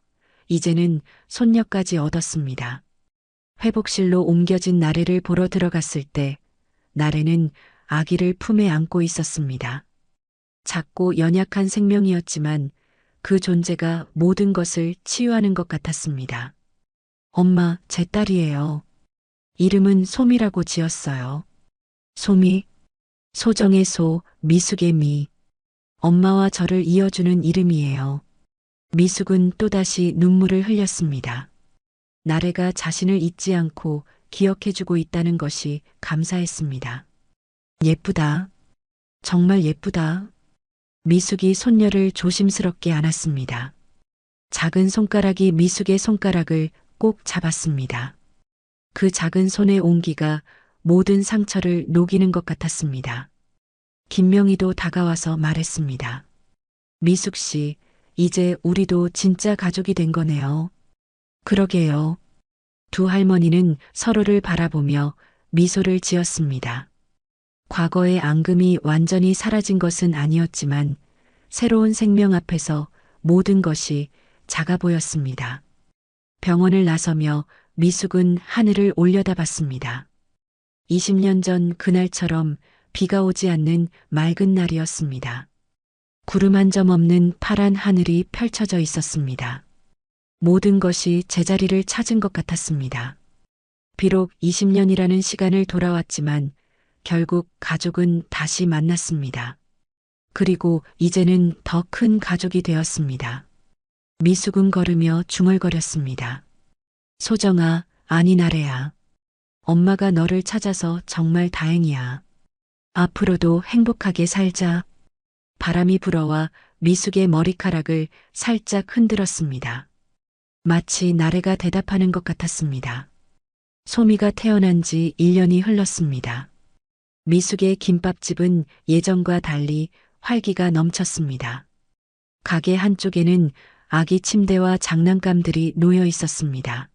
이제는 손녀까지 얻었습니다. 회복실로 옮겨진 나래를 보러 들어갔을 때 나래는 아기를 품에 안고 있었습니다. 작고 연약한 생명이었지만 그 존재가 모든 것을 치유하는 것 같았습니다. 엄마, 제 딸이에요. 이름은 솜이라고 지었어요. 소미, 소정의 소, 미숙의 미. 엄마와 저를 이어주는 이름이에요. 미숙은 또다시 눈물을 흘렸습니다. 나래가 자신을 잊지 않고 기억해주고 있다는 것이 감사했습니다. 예쁘다. 정말 예쁘다. 미숙이 손녀를 조심스럽게 안았습니다. 작은 손가락이 미숙의 손가락을 꼭 잡았습니다. 그 작은 손의 온기가 모든 상처를 녹이는 것 같았습니다. 김명희도 다가와서 말했습니다. 미숙 씨, 이제 우리도 진짜 가족이 된 거네요. 그러게요. 두 할머니는 서로를 바라보며 미소를 지었습니다. 과거의 앙금이 완전히 사라진 것은 아니었지만 새로운 생명 앞에서 모든 것이 작아 보였습니다. 병원을 나서며 미숙은 하늘을 올려다봤습니다. 20년 전 그날처럼 비가 오지 않는 맑은 날이었습니다. 구름 한 점 없는 파란 하늘이 펼쳐져 있었습니다. 모든 것이 제자리를 찾은 것 같았습니다. 비록 20년이라는 시간을 돌아왔지만 결국 가족은 다시 만났습니다. 그리고 이제는 더 큰 가족이 되었습니다. 미숙은 걸으며 중얼거렸습니다. 소정아, 아니 나래야. 엄마가 너를 찾아서 정말 다행이야. 앞으로도 행복하게 살자. 바람이 불어와 미숙의 머리카락을 살짝 흔들었습니다. 마치 나래가 대답하는 것 같았습니다. 소미가 태어난 지 1년이 흘렀습니다. 미숙의 김밥집은 예전과 달리 활기가 넘쳤습니다. 가게 한쪽에는 아기 침대와 장난감들이 놓여 있었습니다.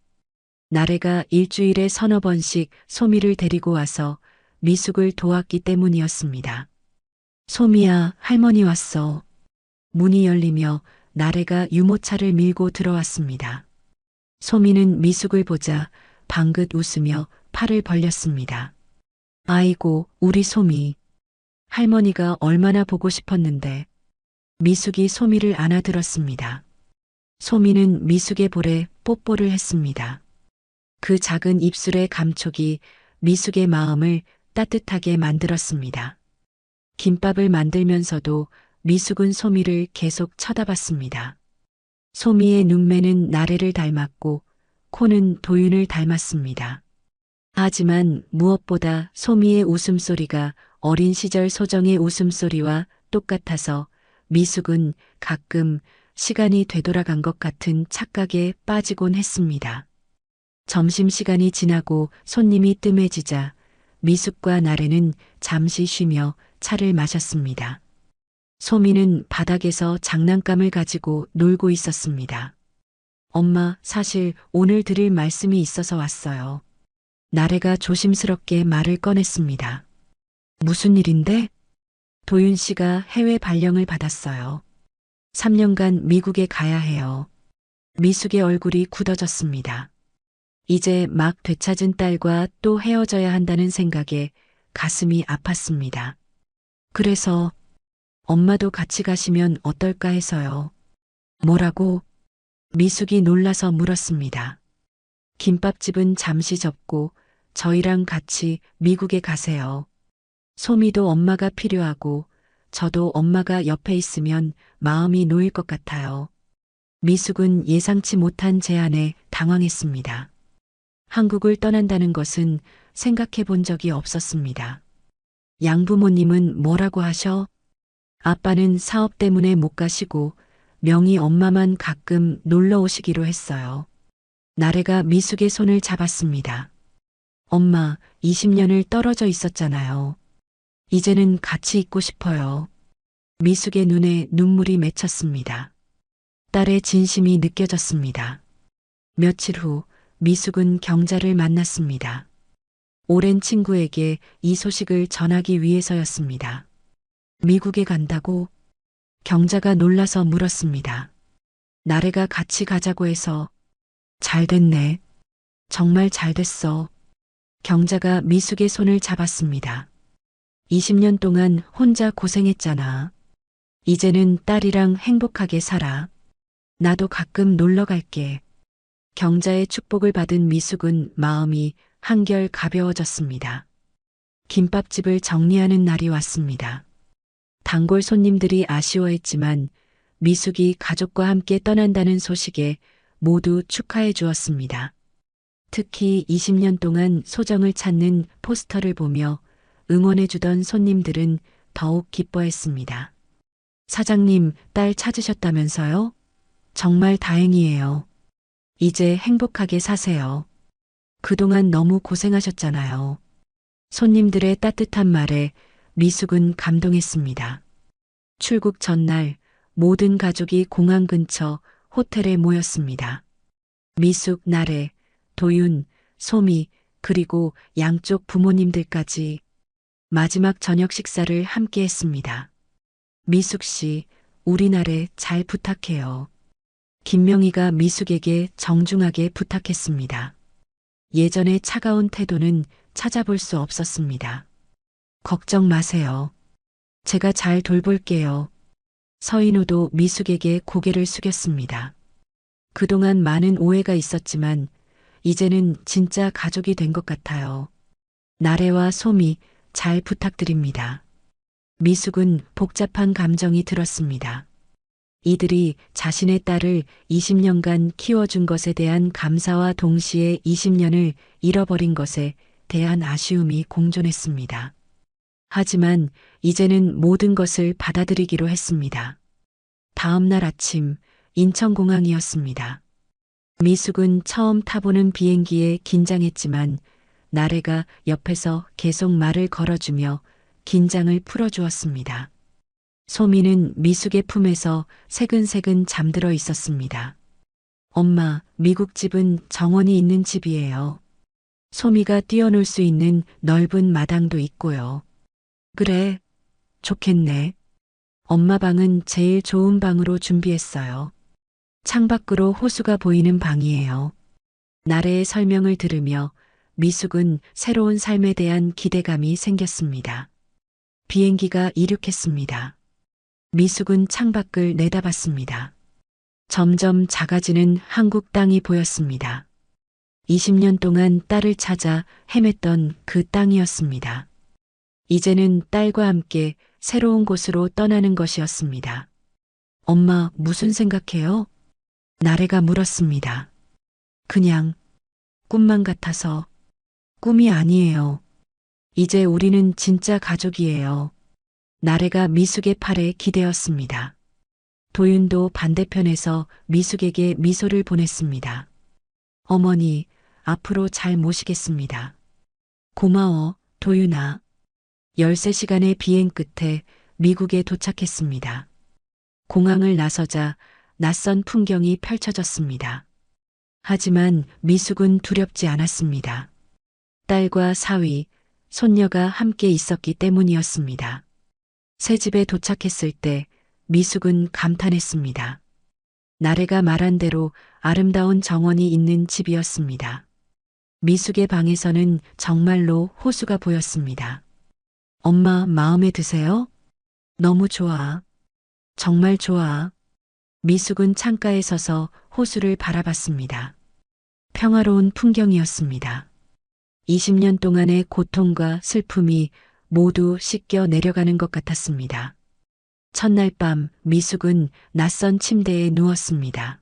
나래가 일주일에 서너 번씩 소미를 데리고 와서 미숙을 도왔기 때문이었습니다. 소미야, 할머니 왔어. 문이 열리며 나래가 유모차를 밀고 들어왔습니다. 소미는 미숙을 보자 방긋 웃으며 팔을 벌렸습니다. 아이고, 우리 소미. 할머니가 얼마나 보고 싶었는데. 미숙이 소미를 안아들었습니다. 소미는 미숙의 볼에 뽀뽀를 했습니다. 그 작은 입술의 감촉이 미숙의 마음을 따뜻하게 만들었습니다. 김밥을 만들면서도 미숙은 소미를 계속 쳐다봤습니다. 소미의 눈매는 나래를 닮았고 코는 도윤을 닮았습니다. 하지만 무엇보다 소미의 웃음소리가 어린 시절 소정의 웃음소리와 똑같아서 미숙은 가끔 시간이 되돌아간 것 같은 착각에 빠지곤 했습니다. 점심시간이 지나고 손님이 뜸해지자 미숙과 나래는 잠시 쉬며 차를 마셨습니다. 소미는 바닥에서 장난감을 가지고 놀고 있었습니다. 엄마, 사실 오늘 드릴 말씀이 있어서 왔어요. 나래가 조심스럽게 말을 꺼냈습니다. 무슨 일인데? 도윤 씨가 해외 발령을 받았어요. 3년간 미국에 가야 해요. 미숙의 얼굴이 굳어졌습니다. 이제 막 되찾은 딸과 또 헤어져야 한다는 생각에 가슴이 아팠습니다. 그래서 엄마도 같이 가시면 어떨까 해서요. 뭐라고? 미숙이 놀라서 물었습니다. 김밥집은 잠시 접고 저희랑 같이 미국에 가세요. 소미도 엄마가 필요하고 저도 엄마가 옆에 있으면 마음이 놓일 것 같아요. 미숙은 예상치 못한 제안에 당황했습니다. 한국을 떠난다는 것은 생각해 본 적이 없었습니다. 양부모님은 뭐라고 하셔? 아빠는 사업 때문에 못 가시고 명희 엄마만 가끔 놀러 오시기로 했어요. 나래가 미숙의 손을 잡았습니다. 엄마, 20년을 떨어져 있었잖아요. 이제는 같이 있고 싶어요. 미숙의 눈에 눈물이 맺혔습니다. 딸의 진심이 느껴졌습니다. 며칠 후 미숙은 경자를 만났습니다. 오랜 친구에게 이 소식을 전하기 위해서였습니다. 미국에 간다고? 경자가 놀라서 물었습니다. 나래가 같이 가자고 해서. 잘 됐네. 정말 잘 됐어. 경자가 미숙의 손을 잡았습니다. 20년 동안 혼자 고생했잖아. 이제는 딸이랑 행복하게 살아. 나도 가끔 놀러 갈게. 경자의 축복을 받은 미숙은 마음이 한결 가벼워졌습니다. 김밥집을 정리하는 날이 왔습니다. 단골 손님들이 아쉬워했지만 미숙이 가족과 함께 떠난다는 소식에 모두 축하해 주었습니다. 특히 20년 동안 소정을 찾는 포스터를 보며 응원해 주던 손님들은 더욱 기뻐했습니다. 사장님, 딸 찾으셨다면서요? 정말 다행이에요. 이제 행복하게 사세요. 그동안 너무 고생하셨잖아요. 손님들의 따뜻한 말에 미숙은 감동했습니다. 출국 전날 모든 가족이 공항 근처 호텔에 모였습니다. 미숙, 나래, 도윤, 소미, 그리고 양쪽 부모님들까지 마지막 저녁 식사를 함께 했습니다. 미숙 씨, 우리 나래 잘 부탁해요. 김명희가 미숙에게 정중하게 부탁했습니다. 예전의 차가운 태도는 찾아볼 수 없었습니다. 걱정 마세요. 제가 잘 돌볼게요. 서인우도 미숙에게 고개를 숙였습니다. 그동안 많은 오해가 있었지만 이제는 진짜 가족이 된 것 같아요. 나래와 소미 잘 부탁드립니다. 미숙은 복잡한 감정이 들었습니다. 이들이 자신의 딸을 20년간 키워준 것에 대한 감사와 동시에 20년을 잃어버린 것에 대한 아쉬움이 공존했습니다. 하지만 이제는 모든 것을 받아들이기로 했습니다. 다음 날 아침 인천공항이었습니다. 미숙은 처음 타보는 비행기에 긴장했지만 나래가 옆에서 계속 말을 걸어주며 긴장을 풀어주었습니다. 소미는 미숙의 품에서 새근새근 잠들어 있었습니다. 엄마, 미국 집은 정원이 있는 집이에요. 소미가 뛰어놀 수 있는 넓은 마당도 있고요. 그래, 좋겠네. 엄마 방은 제일 좋은 방으로 준비했어요. 창밖으로 호수가 보이는 방이에요. 나래의 설명을 들으며 미숙은 새로운 삶에 대한 기대감이 생겼습니다. 비행기가 이륙했습니다. 미숙은 창밖을 내다봤습니다. 점점 작아지는 한국 땅이 보였습니다. 20년 동안 딸을 찾아 헤맸던 그 땅이었습니다. 이제는 딸과 함께 새로운 곳으로 떠나는 것이었습니다. 엄마, 무슨 생각해요? 나래가 물었습니다. 그냥 꿈만 같아서. 꿈이 아니에요. 이제 우리는 진짜 가족이에요. 나래가 미숙의 팔에 기대었습니다. 도윤도 반대편에서 미숙에게 미소를 보냈습니다. 어머니, 앞으로 잘 모시겠습니다. 고마워, 도윤아. 13시간의 비행 끝에 미국에 도착했습니다. 공항을 나서자 낯선 풍경이 펼쳐졌습니다. 하지만 미숙은 두렵지 않았습니다. 딸과 사위, 손녀가 함께 있었기 때문이었습니다. 새 집에 도착했을 때 미숙은 감탄했습니다. 나래가 말한 대로 아름다운 정원이 있는 집이었습니다. 미숙의 방에서는 정말로 호수가 보였습니다. 엄마, 마음에 드세요? 너무 좋아. 정말 좋아. 미숙은 창가에 서서 호수를 바라봤습니다. 평화로운 풍경이었습니다. 20년 동안의 고통과 슬픔이 모두 씻겨 내려가는 것 같았습니다. 첫날 밤 미숙은 낯선 침대에 누웠습니다.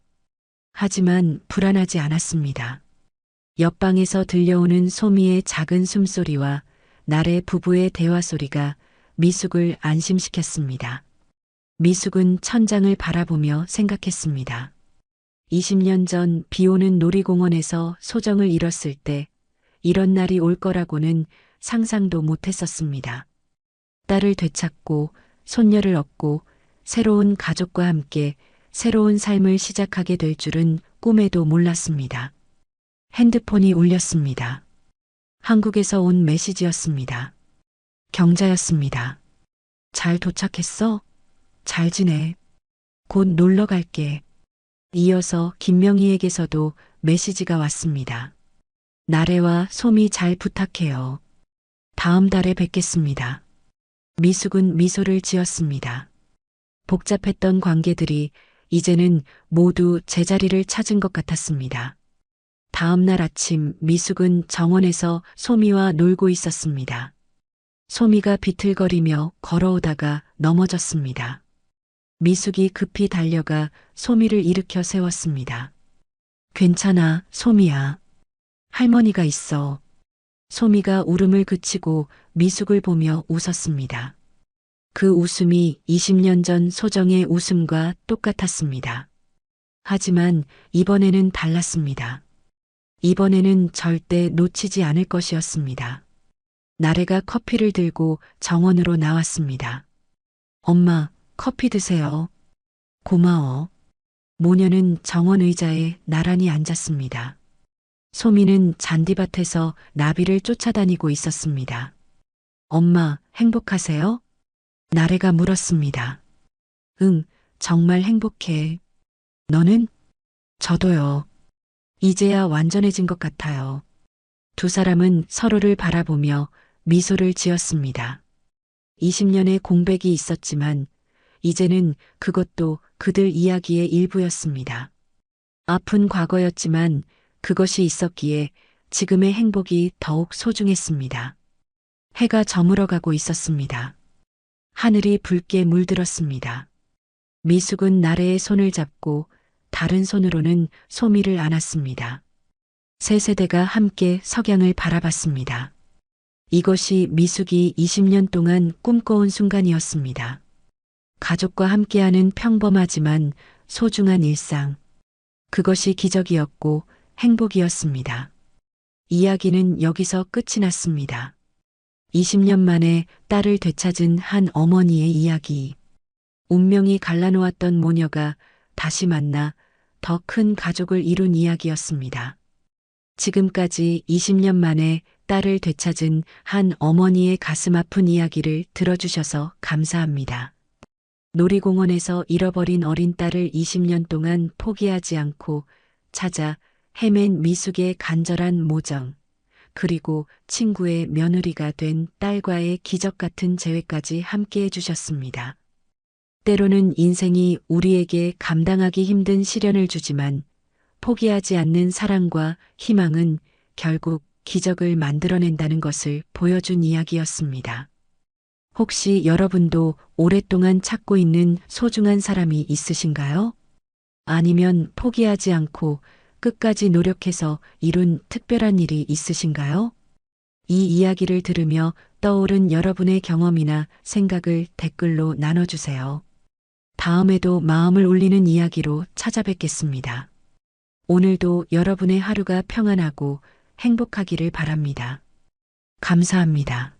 하지만 불안하지 않았습니다. 옆방에서 들려오는 소미의 작은 숨소리와 나래 부부의 대화 소리가 미숙을 안심시켰습니다. 미숙은 천장을 바라보며 생각했습니다. 20년 전 비 오는 놀이공원에서 소정을 잃었을 때 이런 날이 올 거라고는 상상도 못했었습니다. 딸을 되찾고 손녀를 얻고 새로운 가족과 함께 새로운 삶을 시작하게 될 줄은 꿈에도 몰랐습니다. 핸드폰이 울렸습니다. 한국에서 온 메시지였습니다. 경자였습니다. 잘 도착했어? 잘 지내. 곧 놀러 갈게. 이어서 김명희에게서도 메시지가 왔습니다. 나래와 소미 잘 부탁해요. 다음 달에 뵙겠습니다. 미숙은 미소를 지었습니다. 복잡했던 관계들이 이제는 모두 제자리를 찾은 것 같았습니다. 다음 날 아침 미숙은 정원에서 소미와 놀고 있었습니다. 소미가 비틀거리며 걸어오다가 넘어졌습니다. 미숙이 급히 달려가 소미를 일으켜 세웠습니다. 괜찮아, 소미야. 할머니가 있어. 소미가 울음을 그치고 미숙을 보며 웃었습니다. 그 웃음이 20년 전 소정의 웃음과 똑같았습니다. 하지만 이번에는 달랐습니다. 이번에는 절대 놓치지 않을 것이었습니다. 나래가 커피를 들고 정원으로 나왔습니다. 엄마, 커피 드세요. 고마워. 모녀는 정원 의자에 나란히 앉았습니다. 소미는 잔디밭에서 나비를 쫓아다니고 있었습니다. 엄마, 행복하세요? 나래가 물었습니다. 응, 정말 행복해. 너는? 저도요. 이제야 완전해진 것 같아요. 두 사람은 서로를 바라보며 미소를 지었습니다. 20년의 공백이 있었지만 이제는 그것도 그들 이야기의 일부였습니다. 아픈 과거였지만 그것이 있었기에 지금의 행복이 더욱 소중했습니다. 해가 저물어가고 있었습니다. 하늘이 붉게 물들었습니다. 미숙은 나래의 손을 잡고 다른 손으로는 소미를 안았습니다. 세 세대가 함께 석양을 바라봤습니다. 이것이 미숙이 20년 동안 꿈꿔온 순간이었습니다. 가족과 함께하는 평범하지만 소중한 일상. 그것이 기적이었고 행복이었습니다. 이야기는 여기서 끝이 났습니다. 20년 만에 딸을 되찾은 한 어머니의 이야기. 운명이 갈라놓았던 모녀가 다시 만나 더 큰 가족을 이룬 이야기였습니다. 지금까지 20년 만에 딸을 되찾은 한 어머니의 가슴 아픈 이야기를 들어주셔서 감사합니다. 놀이공원에서 잃어버린 어린 딸을 20년 동안 포기하지 않고 찾아 헤맨 미숙의 간절한 모정, 그리고 친구의 며느리가 된 딸과의 기적 같은 재회까지 함께 해주셨습니다. 때로는 인생이 우리에게 감당하기 힘든 시련을 주지만 포기하지 않는 사랑과 희망은 결국 기적을 만들어낸다는 것을 보여준 이야기였습니다. 혹시 여러분도 오랫동안 찾고 있는 소중한 사람이 있으신가요? 아니면 포기하지 않고 끝까지 노력해서 이룬 특별한 일이 있으신가요? 이 이야기를 들으며 떠오른 여러분의 경험이나 생각을 댓글로 나눠주세요. 다음에도 마음을 울리는 이야기로 찾아뵙겠습니다. 오늘도 여러분의 하루가 평안하고 행복하기를 바랍니다. 감사합니다.